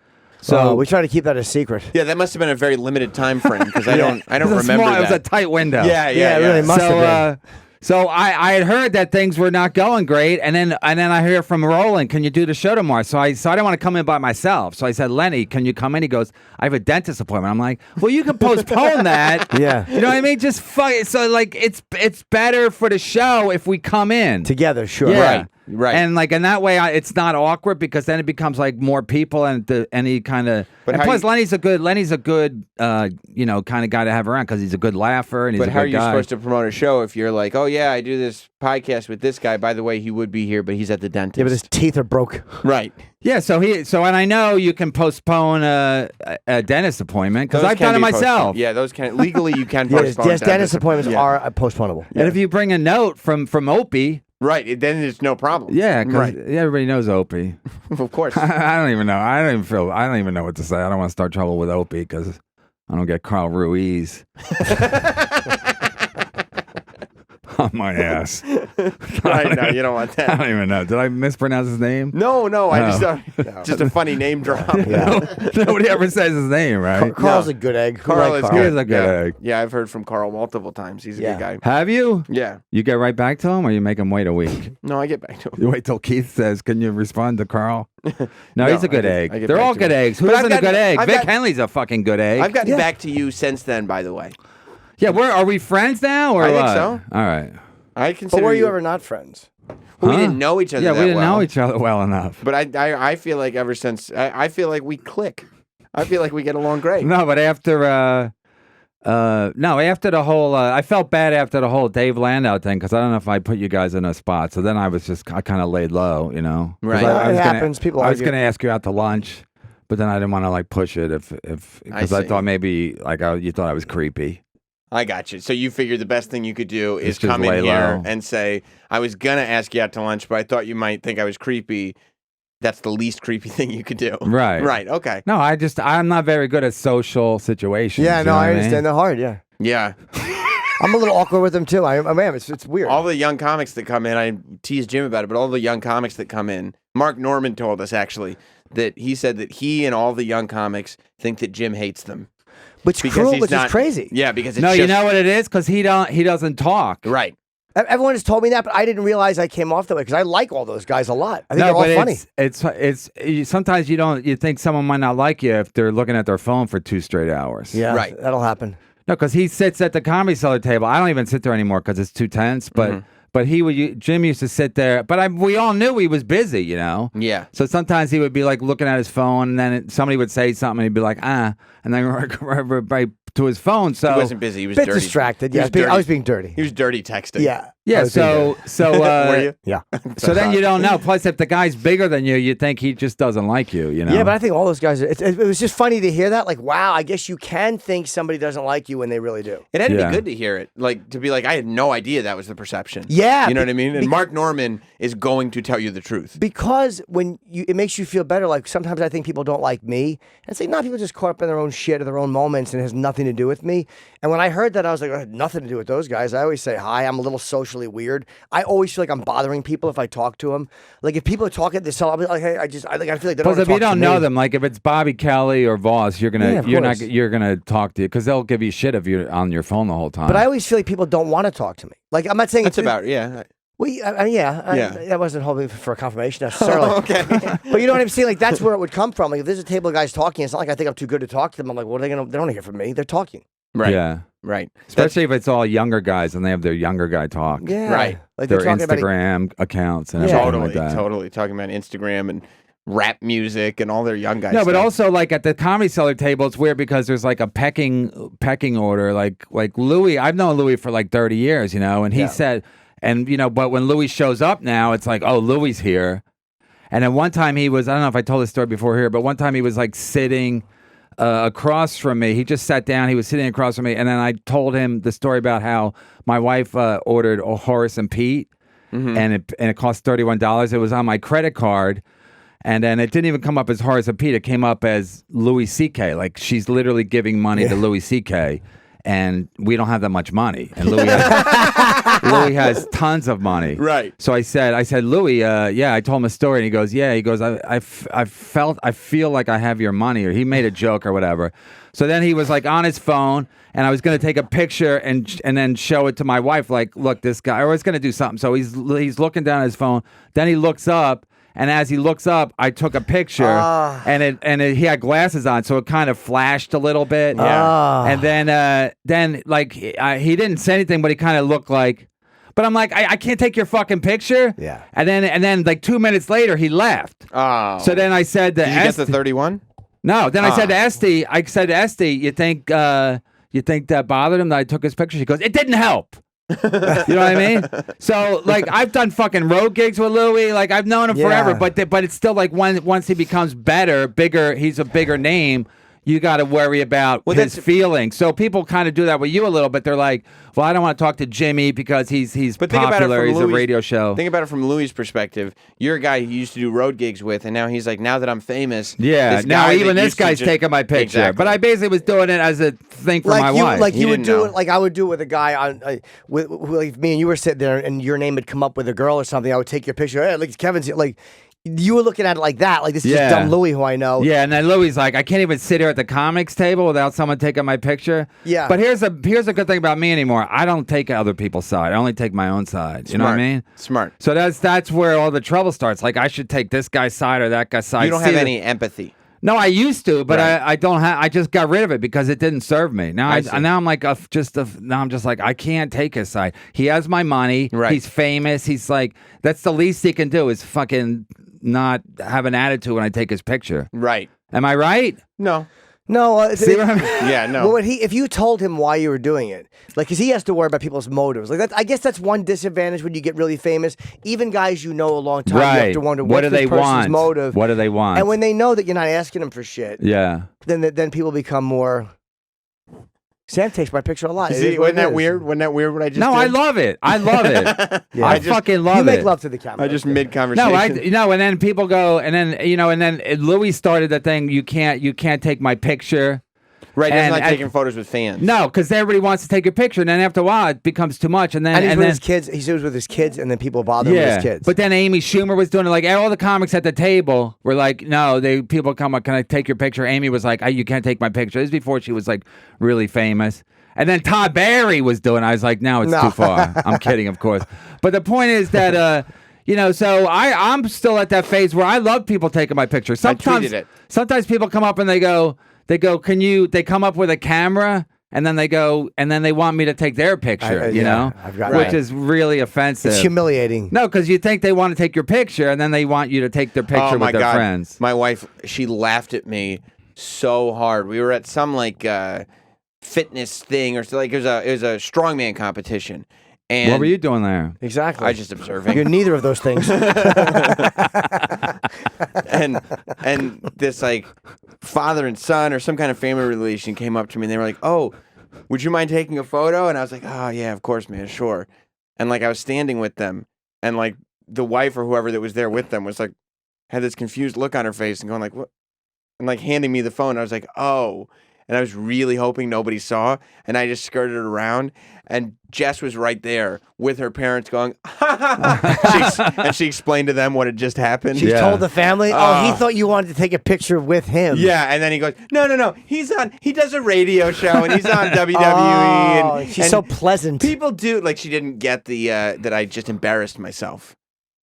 So we try to keep that a secret. Yeah, that must have been a very limited time frame because I don't it was remember that. It was a tight window. Yeah, Yeah, it really must have been. So I had heard that things were not going great, and then I hear from Roland, can you do the show tomorrow? So I didn't want to come in by myself. So I said, Lenny, can you come in? He goes, I have a dentist appointment. I'm like, well, you can postpone that. Yeah. You know what I mean? Just fuck it. So like it's better for the show if we come in Together, sure. Yeah. Right. And like in that way, it's not awkward because then it becomes like more people and he kind of. But And how plus, you- Lenny's a good kind of guy to have around because he's a good laugher and he's But a how are good you guy. supposed to promote a show if you're like, oh yeah, I do this podcast with this guy. By the way, he would be here, but he's at the dentist. Yeah, but his teeth are broke. Right. Yeah, and I know you can postpone a dentist appointment because Those I've can done it be myself. postponed. Yeah, those can legally you can Yes, postpone. dentist appointments Yeah. are postponable. And if you bring a note from Opie, Right. Then there's no problem. yeah, because Right. everybody knows Opie. Of course. I don't even know. I don't even know what to say. I don't want to start trouble with Opie because I don't get Carl Ruiz on my ass. Right. No, you don't want I that. don't even know. Did I mispronounce his name? No. I just No. just a funny name drop. Yeah. Nobody ever says his name, right? Carl's a good egg. We Carl like is He good. is a good egg. Yeah, I've heard from Carl multiple times. He's a Yeah. good guy. Have you? Yeah. You get right back to him, or you make him wait a week? No, I get back to him. You wait till Keith says, "Can you respond to Carl?" No, No, he's a good I egg. get They're back all to good him. eggs. Who But I've isn't a good gotten- egg? I've Vic got- Henley's a fucking good egg. I've gotten Yeah. back to you since then, by the way. Yeah, are we friends now? Or I think what? so. All right. I consider But were you ever not friends? Well, we Huh? didn't know each other Yeah, that we didn't well. know each other well enough. But I feel like ever since I feel like we click. I feel like we get along great. No, but after after the whole, I felt bad after the whole Dave Landau thing because I don't know if I put you guys in a spot. So then I kind of laid low, you know. 'Cause Right. I It was happens. People I was argue. going to ask you out to lunch, but then I didn't want to like push it because I see. thought maybe like you thought I was creepy. I got you. So you figured the best thing you could do is just come in lay here low. and say, I was going to ask you out to lunch, but I thought you might think I was creepy. That's the least creepy thing you could do. Right. Right. Okay. No, I'm not very good at social situations. Yeah, you no, know what I mean? understand. They're hard. Yeah, Yeah. I'm a little awkward with them too. I am. It's weird. All the young comics that come in, I teased Jim about it, but all the young comics that come in, Mark Norman told us actually that he said that he and all the young comics think that Jim hates them. Which Because cruel, he's which not, is crazy. Yeah, because it's No, just, you know what it is? Because he doesn't talk. Right. Everyone has told me that, but I didn't realize I came off that way because I like all those guys a lot. I think they're all but funny. sometimes you think someone might not like you if they're looking at their phone for 2 straight hours. Yeah, Right. that'll happen. No, because he sits at the Comedy Cellar table. I don't even sit there anymore because it's too tense. But Jim used to sit there. But we all knew he was busy, you know. Yeah. So sometimes he would be like looking at his phone, and then somebody would say something, and he'd be like, and then right to his phone. So He wasn't busy. He was bit dirty. distracted. He Yeah, was I was dirty. being dirty. He was dirty texting. Yeah. yeah. So Were you? Yeah. so then you don't know. Plus, if the guy's bigger than you, you think he just doesn't like you. You know. Yeah, but I think all those guys. It was just funny to hear that. Like, wow, I guess you can think somebody doesn't like you when they really do. It had to Yeah. be good to hear it. Like, to be like, I had no idea that was the perception. Yeah, You know what I mean? And Mark Norman is going to tell you the truth. Because it makes you feel better. Like sometimes I think people don't like me, and say, no, people just caught up in their own shit or their own moments, and it has nothing to do with me. And when I heard that, I was like, it had nothing to do with those guys. I always say hi. I'm a little socially weird. I always feel like I'm bothering people if I talk to them. Like if people are talking at the cell, I'll be like, hey, I feel like they don't. Plus, want to if you talk to don't know me. them, like if it's Bobby Kelly or Voss, you're Yeah, of course. gonna talk to you because they'll give you shit if you're on your phone the whole time. But I always feel like people don't want to talk to me. Like I'm not saying That's it's about, yeah. Well, I wasn't hoping for a confirmation necessarily. Okay. But you know what I'm saying? Like that's where it would come from. Like if there's a table of guys talking, it's not like I think I'm too good to talk to them. I'm like, what are they gonna? They don't want to hear from me. They're talking. Right. Yeah. Right. Especially if it's all younger guys and they have their younger guy talk. Yeah. Right. Like Their they're talking about Instagram accounts and Yeah. everything Totally. like that. Totally. Talking about Instagram and rap music and all their young guys. No, but stuff. also like at the Comedy Cellar table, it's weird because there's like a pecking order. Like Louis, I've known Louis for like 30 years, you know, and he said, and you know, but when Louis shows up now, it's like, oh, Louis here. And then one time he was, I don't know if I told this story before here, but one time he was like sitting across from me. He just sat down. He was sitting across from me, and then I told him the story about how my wife ordered a Horace and Pete, and it cost $31. It was on my credit card, and then it didn't even come up as Horace and Pete. It came up as Louis C.K. Like she's literally giving money to Louis C.K. And we don't have that much money, and Louis Louis has tons of money. Right. So I said, Louis, I told him a story, and he goes, I feel like I have your money, or he made a joke or whatever. So then he was like on his phone, and I was going to take a picture and then show it to my wife, like, look, this guy, or I was going to do something. So he's looking down at his phone. Then he looks up. And as he looks up, I took a picture, and he had glasses on, so it kind of flashed a little bit. Yeah. And then like he didn't say anything, but he kind of looked like. But I'm like, I can't take your fucking picture. Yeah. And then like 2 minutes later, he left. Oh. So then I said to Did you get the Esty, 31? no. Then I said to Esty, you think that bothered him that I took his picture? She goes, it didn't help. You know what I mean? So like I've done fucking road gigs with Louis. Like I've known him forever, but it's still like once he becomes bigger, he's a bigger name. You got to worry about his feelings. So people kind of do that with you a little bit. They're like, well, I don't want to talk to Jimmy because he's But think about it popular. from He's a Louis' radio show. Think about it from Louis' perspective. You're a guy who used to do road gigs with, and now he's like, now that I'm famous, Yeah, this now guy even that this used to guy's just- taking my picture. Exactly. But I basically was doing it as a thing for my wife. Like you He would didn't do know. it, like I would do it with a guy on, with like me and you were sitting there, and your name had come up with a girl or something. I would take your picture. Hey, look, Kevin's here. Like you were looking at it like that. Like this is just dumb Louis who I know. Yeah, and then Louis like, I can't even sit here at the comics table without someone taking my picture. Yeah. But here's a good thing about me anymore. I don't take other people's side. I only take my own side. You know what I mean? Smart. So that's where all the trouble starts. Like I should take this guy's side or that guy's side. You don't have any empathy. No, I used to, but Right. I don't have. I just got rid of it because it didn't serve me. Now I see. now I'm like now I'm just like I can't take his side. He has my money. Right. He's famous. He's like that's the least he can do is fucking not have an attitude when I take his picture. Right. Am I right? No. No, See what I mean? Yeah, no. Well, if you told him why you were doing it, like, because he has to worry about people's motives. Like, I guess that's one disadvantage when you get really famous. Even guys you know a long time, you have Right. to wonder What what's do this they person's want? motive. What do they want? And when they know that you're not asking them for shit, Yeah. then people become more. Sam takes my picture a lot. It See, is what wasn't it that is. weird? Wasn't that weird what I just No, did? I love it. I love it. Yeah. I fucking love You it. make love to the camera. I just mid-conversation. No, and then people go, and then Louis started the thing. You can't take my picture. Right, that's and- not and- taking photos with fans. No, because everybody wants to take a picture, and then after a while it becomes too much, and then And he's with then his kids. He was with his kids, and then people bother him with his kids. But then Amy Schumer was doing it. Like all the comics at the table were like, "No, people come up. Can I take your picture?" Amy was like, "You can't take my picture." This is before she was like really famous. And then Todd Barry was doing it. I was like, "No, it's too far." I'm kidding, of course. But the point is that so I'm still at that phase where I love people taking my picture. tweeted it. Sometimes people come up and they go, they come up with a camera and then they go, and then they want me to take their picture, you know, I've got which is really offensive. It's humiliating. No, because you think they want to take your picture, and then they want you to take their picture with their friends. My wife, she laughed at me so hard. We were at some like fitness thing or like it was a strongman competition. And what were you doing there? Exactly. I was just observing. You're neither of those things. and this like father and son or some kind of family relation came up to me and they were like, "Oh, would you mind taking a photo?" And I was like, "Oh yeah, of course, man, sure." And like I was standing with them, and like the wife or whoever that was there with them was like had this confused look on her face and going like, "What?" And like handing me the phone. I was like, "Oh." And I was really hoping nobody saw, and I just skirted around, and Jess was right there with her parents going, and she explained to them what had just happened. She told the family, he thought you wanted to take a picture with him. Yeah, and then he goes, no, he does a radio show, and he's on WWE. Oh, and she's so pleasant. People do, like she didn't get the, that I just embarrassed myself.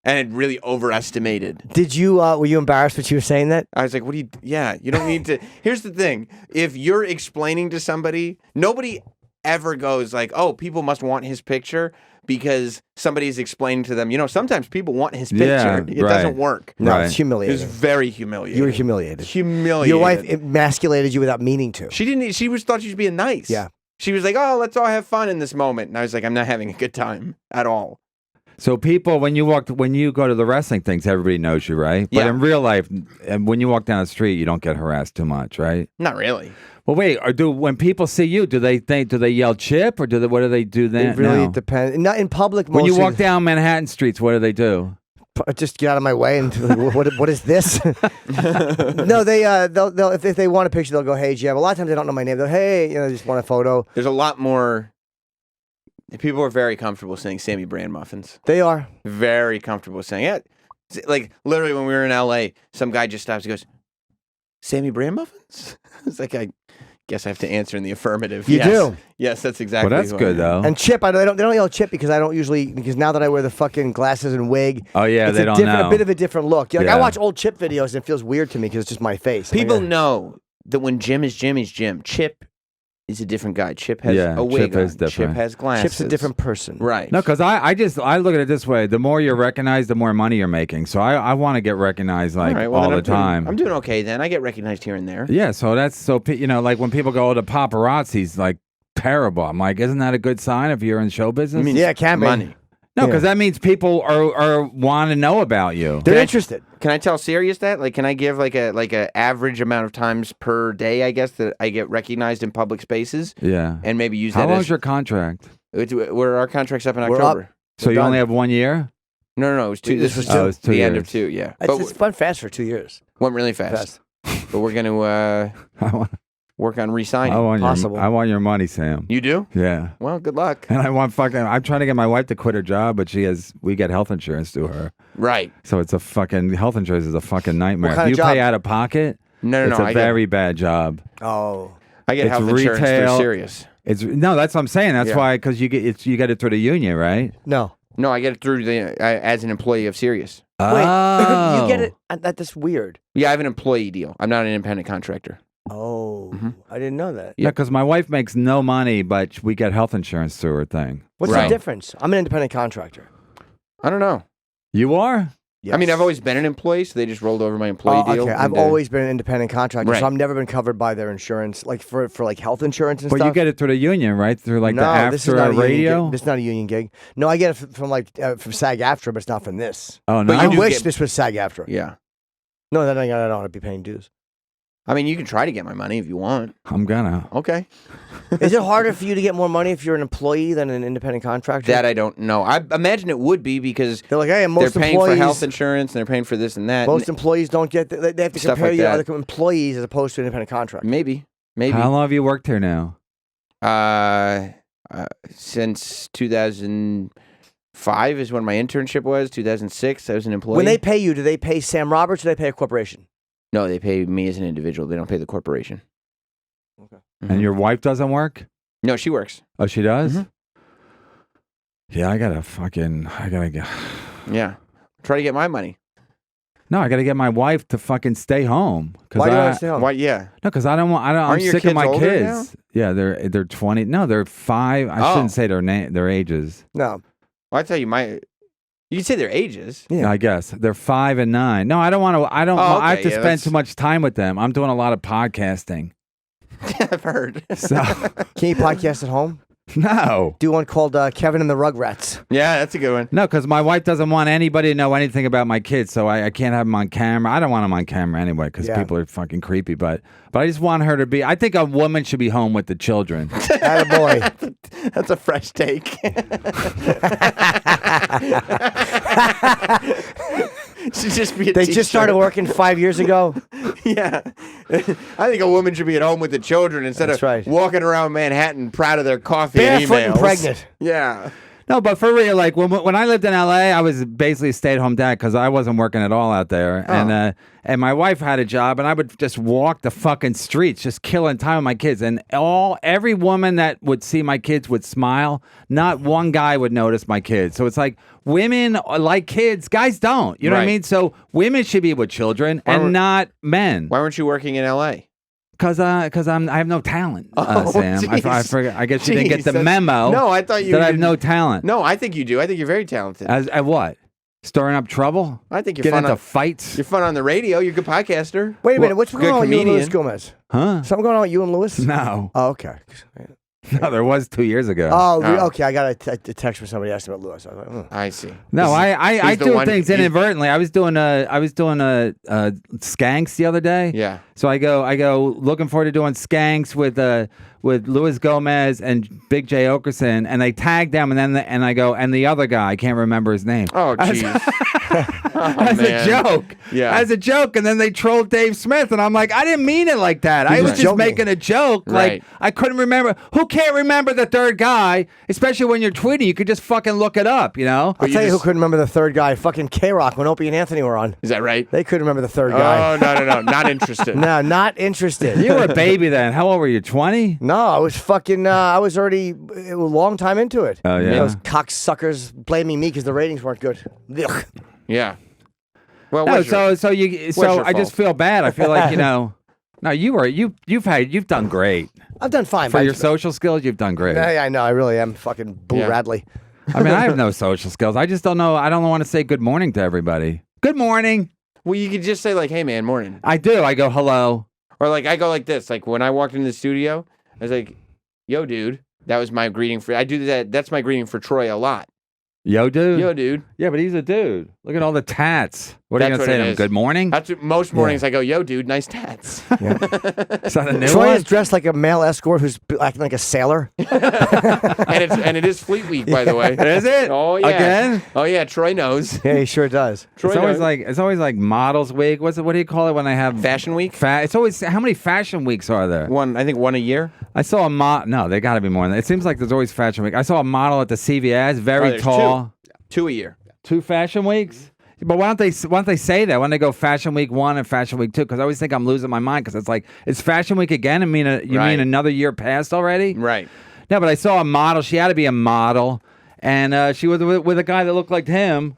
And it really overestimated. Did you, were you embarrassed when you were saying that? I was like, you don't need to. Here's the thing. If you're explaining to somebody, nobody ever goes like, oh, people must want his picture because somebody's explaining to them. You know, sometimes people want his picture. Yeah, It doesn't work. No, Right. it's It humiliating. was very humiliating. You were humiliated. Humiliated. Your wife emasculated you without meaning to. She didn't. She thought she was being nice. Yeah. She was like, "Oh, let's all have fun in this moment," and I was like, "I'm not having a good time at all." So people, when you go to the wrestling things, everybody knows you, right? But Yeah. in real life, and when you walk down the street, you don't get harassed too much, right? Not really. Well, wait. When people see you, do they yell Chip, or what do they do then? It really now? depends. Not in public. When you mostly- walk down Manhattan streets, what do they do? just get out of my way and like, what is this? No, they'll if they want a picture, they'll go, hey, Jeb. A lot of times they don't know my name. They'll, hey, they just want a photo. There's a lot more. People are very comfortable saying Sammy Brand muffins. They are. Very comfortable saying it. Like literally when we were in LA, some guy just stops and goes, Sammy Brand muffins? It's like, I guess I have to answer in the affirmative. You Yes. do. Yes, that's exactly. Well, that's who I good am. though. And Chip, they don't yell Chip because because now that I wear the fucking glasses and wig. Oh yeah, it's they a don't know. A bit of a different look. Like, Yeah. I watch old Chip videos and it feels weird to me because it's just my face. People Like, know that when Jim is Jim, he's Jim. Chip is a different guy. Chip has Yeah, a wig Chip is on. different. Chip has glasses. Chip's a different person. Right. No, because I look at it this way: the more you're recognized, the more money you're making. So I want to get recognized like right, well, all then the time. I'm doing okay then. I get recognized here and there. Yeah, so like when people go, oh, the paparazzi's like terrible. I'm like, isn't that a good sign if you're in show business? Yeah, it can be. Money. No, because Yeah. that means people are want to know about you. They're interested. Can I tell Sirius that? Like, can I give like a average amount of times per day? I guess that I get recognized in public spaces, Yeah. and maybe use How that. long's as, your contract? Where our contract's up in We're October. up. So you done. only have 1 year? No, it was two. This was two. two. Oh, it's 2 the end of years. 2. Yeah, It's fun fast for 2 years. went really fast. But we're gonna I want, work on re-signing. Possible. I want your money, Sam. You do? Yeah. Well, good luck. And I'm trying to get my wife to quit her job, but we get health insurance through her. Right. So it's a fucking, health insurance is a fucking nightmare. kind If of you job? pay out of pocket, No, it's a very bad job. Oh. I get It's health insurance retail. through Sirius. No, that's what I'm saying. That's Yeah. why, because you get it through the union, right? No. No, I get it through as an employee of Sirius. Wait, Oh. you get it? That's weird. Yeah, I have an employee deal. I'm not an independent contractor. Oh, I didn't know that. Yeah, because my wife makes no money, but we get health insurance through her thing. What's Right. the difference? I'm an independent contractor. I don't know. You are? Yes. I mean, I've always been an employee, so they just rolled over my employee deal. Okay, I've and, always been an independent contractor, Right. so I've never been covered by their insurance, like for like health insurance and But stuff. you get it through the union, right? Through like no, the this is after not a union radio? gig. This is not a union gig. No, I get it from SAG-AFTRA, but it's not from this. Oh, no. But I you do wish get- this was SAG-AFTRA. Yeah. No, then I don't want to be paying dues. I mean, you can try to get my money if you want. I'm gonna. Okay. Is it harder for you to get more money if you're an employee than an independent contractor? That I don't know. I imagine it would be because They're like, hey, they're most paying employees, for health insurance and they're paying for this and that. most employees don't get. They have to Stuff compare like you to that. other employees as opposed to independent contractors. Maybe. How long have you worked here now? Since 2005 is when my internship was. 2006, I was an employee. When they pay you, do they pay Sam Roberts or do they pay a corporation? No, they pay me as an individual. They don't pay the corporation. Okay. And your wife doesn't work? No, she works. Oh, she does? Mhm. Yeah, I gotta get. Yeah. Try to get my money. No, I gotta get my wife to fucking stay home. Why do you want to stay home? Why? Yeah. No, because I don't want. I'm Aren't your sick of kids my older kids. Yeah, they're 20. No, they're 5. I shouldn't say their ages. No. Well, I tell you, you can say their ages. Yeah, I guess they're 5 and 9. No, I don't want to. I don't. Oh, okay, I have to yeah, spend too much time with them. I'm doing a lot of podcasting. I've heard. So Can you podcast at home? no. Do one called Kevin and the Rugrats. Yeah, that's a good one. No, because my wife doesn't want anybody to know anything about my kids, so I can't have them on camera. I don't want them on camera anyway, because people are fucking creepy. But I just want her to be. I think a woman should be home with the children. Attaboy. That's a fresh take. Should just be a They teacher. just started working 5 years ago. Yeah. I think a woman should be at home with the children instead That's of right. walking around Manhattan proud of their coffee and Barefoot and emails. pregnant. Yeah. No, but for real, like when I lived in LA, I was basically a stay-at-home dad because I wasn't working at all out there, and my wife had a job, and I would just walk the fucking streets, just killing time with my kids, and every woman that would see my kids would smile. Not one guy would notice my kids. So it's like women like kids, guys don't. You know what I Right. mean? So women should be with children and not men. Why weren't you working in L.A.? Because I have no talent, Oh, Sam. I jeez. forget. I guess you didn't get Jeez, the that's- memo. No, I thought you that I have didn't- no talent. No, I think you do. I think you're very talented. At what? Stirring up trouble? I think you're Getting fun into on, fights? You're fun on the radio. You're a good podcaster. Wait a minute. What's good going on with you and Luis comedian. Gomez? Huh? Something going on with you and Luis? No. Oh, okay. No, there was 2 years ago. Oh, Oh. okay. I got a text from somebody asking about Luis. I was like, I see. No, This is- I he's the do one- things inadvertently. I was doing a skanks the other day. Yeah. So I go looking forward to doing skanks with Luis Gomez and Big J Okerson, and they tag them, and then I go, and the other guy, I can't remember his name. Oh, jeez. As man. a joke. Yeah. As a joke. And then they trolled Dave Smith. And I'm like, I didn't mean it like that. I was just just joking. making a joke. Right. Like, I couldn't remember. Who can't remember the third guy? Especially when you're tweeting. You could just fucking look it up, you know? I'll tell you who just- couldn't remember the third guy. Fucking K-Rock when Opie and Anthony were on. Is that right? They couldn't remember the third guy. Oh, no. Not interested. No, not interested. You were a baby then. How old were you? 20? No, I was fucking. I was already a long time into it. Oh, yeah. Those cocksuckers blaming me because the ratings weren't good. Ugh. Yeah. Well, No, what's your- so your I just fault? feel bad. I feel like, no, you've done great. I've done fine. For but your social skills, you've done great. Yeah, I know. I really am fucking Boo Yeah. Radley. I mean, I have no social skills. I just don't know. I don't want to say good morning to everybody. Good morning. Well, you could just say like, "Hey, man, morning," I do. I go hello. or like I go like this. Like when I walked into the studio, I was like, "Yo, dude." That was my greeting for. I do that. That's my greeting for Troy a lot. Yo, dude. Yo, dude. Yeah, but he's a dude. Look at all the tats. What are you That's gonna say what to it him? is. Good morning. That's what, most mornings I go, "Yo, dude, nice tats." Is that a new Troy one? is dressed like a male escort who's acting like a sailor. and it is Fleet Week, by the way. Is it? Oh yeah. Again? Oh yeah. Troy knows. Yeah, he sure does. Troy It's always like Models Week. What do you call it when they have Fashion Week. It's always how many fashion weeks are there? I think one a year. I saw a No, they got to be more than that. It seems like there's always fashion week. I saw a model at the CVS, very there's tall. Two a year. 2 fashion weeks. But why don't they say that? Why don't they go Fashion Week 1 and Fashion Week 2? Because I always think I'm losing my mind because it's like it's Fashion Week again. You Right. mean another year passed already? Right. No, but I saw a model. She had to be a model, and she was with a guy that looked like him.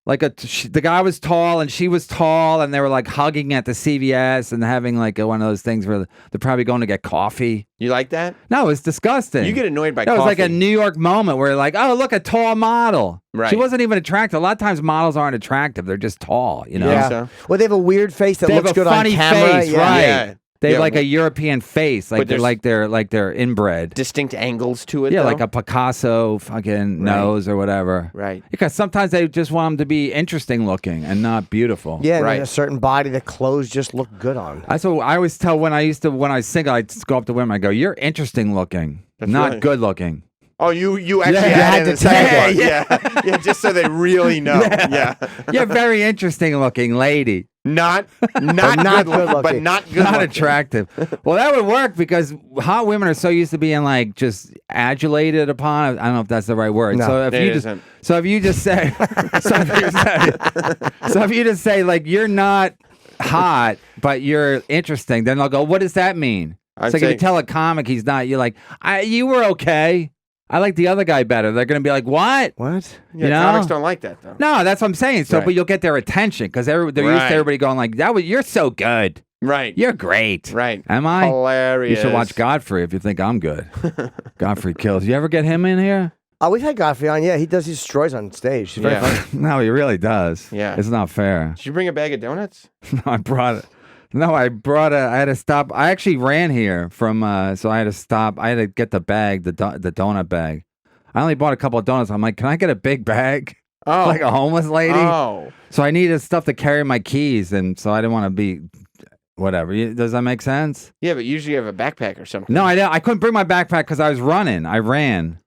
Like the guy was tall and she was tall, and they were like hugging at the CVS and having like one of those things where they're probably going to get coffee. You like that? No, it's disgusting. You get annoyed by That was like a coffee. New York moment where like, oh, look, a tall model. Right. She wasn't even attractive. A lot of times models aren't attractive. They're just tall, you know? Yeah. so? Well, they have a weird face that They looks have a good funny on camera. face, yeah. right? Yeah. They have Yeah. like a European face, like But they're inbred. Distinct angles to it. Yeah, though? like a Picasso fucking nose or whatever. Right. Because sometimes they just want them to be interesting looking and not beautiful. Yeah, and Right. a certain body that clothes just look good on. I always tell when I was single, I'd go up to women, I go, "You're interesting looking, not right. good looking." Oh, you actually Yeah, you had had it to in the second tell part. it. Yeah. Just so they really know. Yeah. You're very interesting looking lady. Not not good good looking, but looking. not good Not looking. attractive. Well, that would work because hot women are so used to being like just adulated upon. I don't know if that's the right word. No, so if it you isn't. so if you just say, so if you just say like you're not hot but you're interesting, then they'll go, "What does that mean?" I'd It's like if say- you tell a comic he's not, you're like, you were okay. I like the other guy better. They're gonna be like, "What?" What? Yeah, You know? comics don't like that though. No, that's what I'm saying. So, Right. but you'll get their attention because they're used to Right. everybody going like, "You're so good." Right. You're great. Right. Am I? Hilarious. You should watch Godfrey if you think I'm good. Godfrey kills. You ever get him in here? Oh, we've had Godfrey on. Yeah, he does these destroys on stage. He's very Yeah. funny. No, he really does. Yeah. It's not fair. Did you bring a bag of donuts? No, I brought it. No, I had to stop. I actually ran here from, so I had to stop. I had to get the bag, the donut bag. I only bought a couple of donuts. I'm like, can I get a big bag? Oh. Like a homeless lady? Oh. So I needed stuff to carry my keys, and so I didn't want to be, whatever. Does that make sense? Yeah, but usually you have a backpack or something. No, I couldn't bring my backpack because I was running. I ran.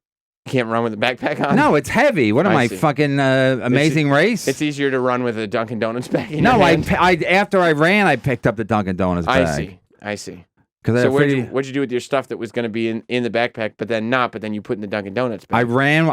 You can't run with a backpack on? No, it's heavy. What am I see. fucking Amazing Race? It's easier to run with a Dunkin' Donuts bag in No, your hand. after I ran, I picked up the Dunkin' Donuts bag. I see. Because So what'd you do with your stuff that was going to be in the backpack, but then you put in the Dunkin' Donuts bag? I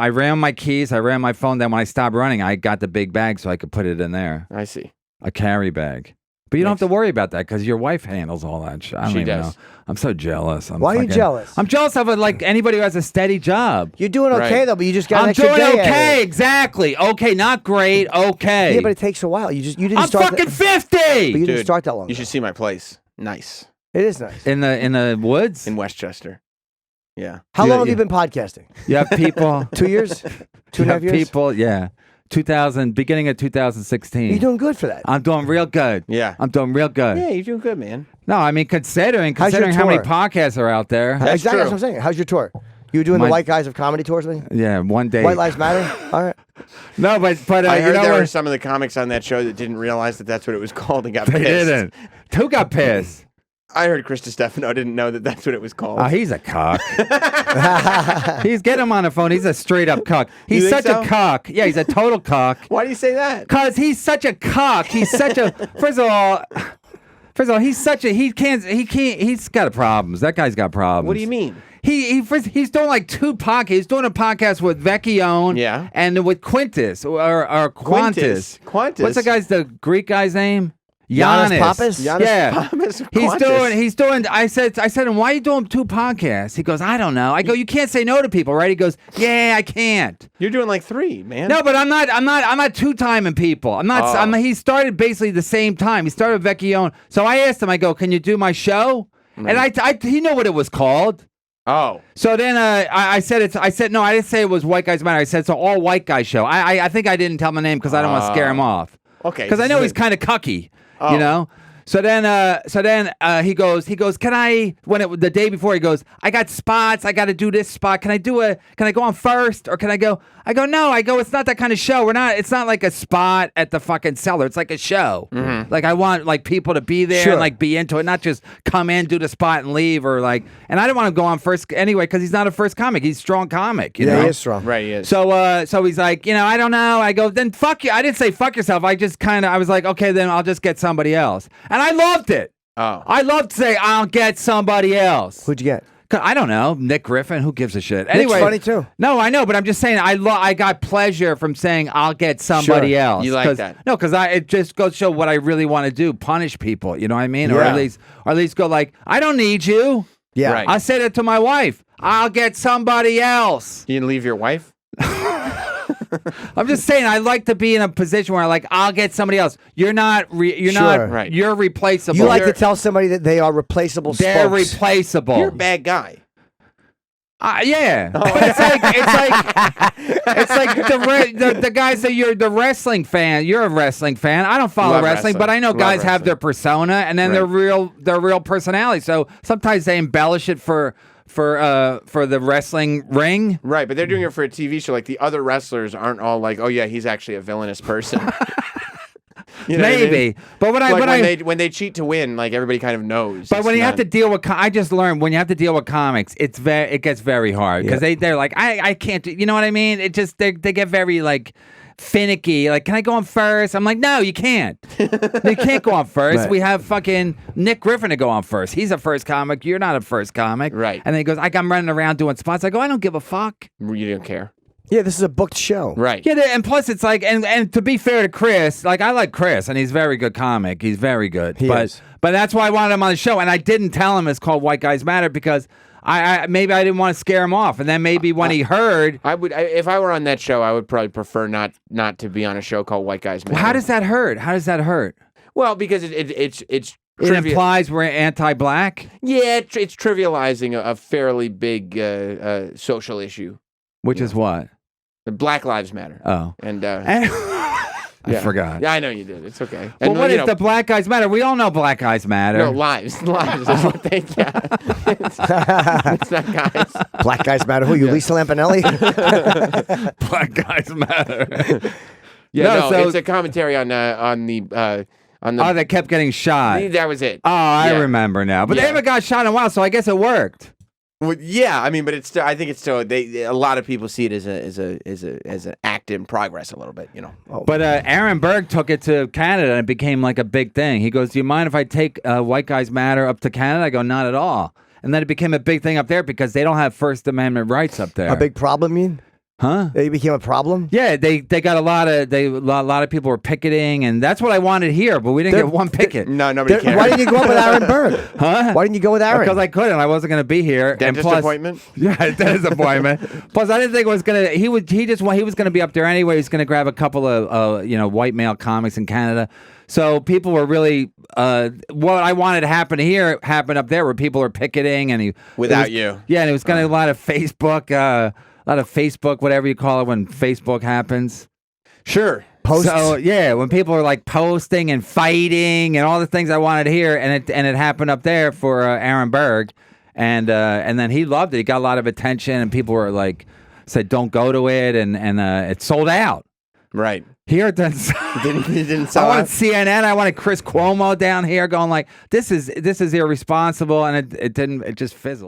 ran my keys, I ran my phone. Then when I stopped running, I got the big bag so I could put it in there. I see. A carry bag. But you don't have to worry about that because your wife handles all that shit. I don't She even does. know. I'm so jealous. Why are you jealous? I'm jealous of like anybody who has a steady job. You're doing okay Right. though, but you just got an I'm extra doing day okay, at it. exactly. Okay, not great. Okay. Yeah, but it takes a while. You didn't I'm start. fucking 50. But you didn't Dude, start that long. You should see my place. Nice. It is nice. In the woods. In Westchester. Yeah. How you- long have you- you been podcasting? You have people. 2 years? 2.5 years? People. Yeah. Beginning of 2016. You're doing good for that. I'm doing real good. Yeah. I'm doing real good. Yeah, you're doing good, man. No, I mean considering How's your how many tour? podcasts are out there. That's exactly. true. That's what I'm saying. How's your tour? You were doing My- the White Guys of Comedy tour or something? Yeah, one day. White Lives Matter? All right. No, but I you heard know there what? were some of the comics on that show that didn't realize that that's what it was called and got They pissed. didn't. Who got pissed? I heard Chris Stefano didn't know that that's what it was called. Oh, he's a cock. Get him on the phone. He's a straight up cock. He's You think such so? a cock. Yeah, he's a total cock. Why do you say that? Cause he's such a cock. He's such a. First of all, he's such a. He can't. He's got problems. That guy's got problems. What do you mean? He's doing like two podcasts. He's doing a podcast with Vecchione, Yeah. and with Quintus or Quantus. Quantus. What's the Greek guy's name? Giannis Giannis. Pappas? Giannis Yeah. Pappas or He's Quantus? doing. I said to him, why are you doing two podcasts? He goes, I don't know. I go, you can't say no to people, right? He goes, yeah, I can't. You're doing like 3, man. No, but I'm not two-timing people. I'm not. Oh. He started basically the same time. He started with Vecchione. So I asked him, I go, can you do my show? And he knew what it was called. Oh. So then I said no, I didn't say it was White Guys Matter. I said it's an all white guy show. I think I didn't tell him the name because I don't want to scare him off. Okay. Because I know he's kind of cucky, Oh. you know. So then he goes, can I, the day before he goes, I got spots, I got to do this spot. Can I go on first or can I go? I go, no, it's not that kind of show. It's not like a spot at the fucking cellar. It's like a show. Mm-hmm. Like I want like people to be there Sure. and like be into it, not just come in, do the spot and leave or like, and I didn't want to go on first anyway, because he's not a first comic. He's a strong comic, you know? He is strong. Right, he is. So he's like, I don't know. I go, then fuck you. I didn't say fuck yourself. I was like, okay, then I'll just get somebody else. And I loved it. Oh. I loved to say, I'll get somebody else. Who'd you get? I don't know. Nick Griffin. Who gives a shit? Anyway, funny too. No, I know, but I'm just saying I got pleasure from saying I'll get somebody Sure. else. You like that? No, because it just goes to show what I really want to do: punish people. You know what I mean? Or Yeah. at least go like, I don't need you. Yeah. Right. I said it to my wife. I'll get somebody else. You didn't leave your wife? I'm just saying I like to be in a position where I'll get somebody else. You're not Sure. Right. You're replaceable. You like to tell somebody that they are replaceable they're spokes. replaceable. You're a bad guy. Yeah, but it's like the guys that you're the wrestling fan. You're a wrestling fan. I don't follow Love wrestling, but wrestling. I know Love guys have wrestling. their persona and then Right. their real personality. So sometimes they embellish it for the wrestling ring. Right, but they're doing it for a TV show. Like the other wrestlers aren't all like, oh yeah, he's actually a villainous person. You know what I mean? Maybe, but when they cheat to win, like everybody kind of knows. But It's when you have not- to deal with, I just learned when you have to deal with comics, it gets very hard because they're like, I can't do, you know what I mean? It just they get very like finicky. Like, can I go on first? I'm like, no, you can't. You can't go on first. Right. We have fucking Nick Griffin to go on first. He's a first comic. You're not a first comic. Right. And then he goes, I'm running around doing spots. I go, I don't give a fuck. You don't care. Yeah, this is a booked show. Right. Yeah, and plus it's like, and to be fair to Chris, like I like Chris, and he's a very good comic. He's very good. He is. But that's why I wanted him on the show, and I didn't tell him it's called White Guys Matter because maybe I didn't want to scare him off, and then maybe when he heard, If I were on that show, I would probably prefer not to be on a show called White Guys Matter. how does that hurt? How does that hurt? Well, because it's It implies we're anti-black? Yeah, it's trivializing a fairly big social issue. Which is what? The Black Lives Matter. Oh. And I forgot. Yeah, I know you did. It's okay. Well, And, what you if know, the black guys matter? We all know black guys matter. No, lives. Lives is what they it's not guys. Black guys matter. Who you, Lisa Lampanelli? Black guys matter. Yeah, No, so- it's a commentary on the Oh, they kept getting shot. that was it. Oh, I Yeah. remember now. But they Yeah. haven't got shot in a while, so I guess it worked. Well, yeah, I mean, but it's still. I think it's still. A lot of people see it as an act in progress a little bit, you know. But Aaron Berg took it to Canada and it became like a big thing. He goes, "Do you mind if I take White Guys Matter up to Canada?" I go, "Not at all." And then it became a big thing up there because they don't have First Amendment rights up there. A big problem, you mean? Huh? They became a problem? Yeah, they got a lot of people were picketing, and that's what I wanted here, but we didn't get one picket. No, nobody cares. Why didn't you go up with Aaron Berg? Huh? Why didn't you go with Aaron? Because I couldn't. I wasn't going to be here. Dentist and plus, appointment? Yeah, dentist appointment. Plus, I didn't think it was going to. He was going to be up there anyway. He was going to grab a couple of white male comics in Canada. So people were really what I wanted to happen here happened up there, where people are picketing and Without you. Yeah, and it was going to a lot of Facebook. A lot of Facebook, whatever you call it, when Facebook happens. Sure. Posts? So yeah, when people are like posting and fighting and all the things I wanted to hear, and it happened up there for Aaron Berg, and then he loved it. He got a lot of attention, and people were like said don't go to it, and it sold out. Right. Here it didn't Didn't I sell wanted out? CNN. I wanted Chris Cuomo down here going like this is irresponsible, and it didn't. It just fizzled.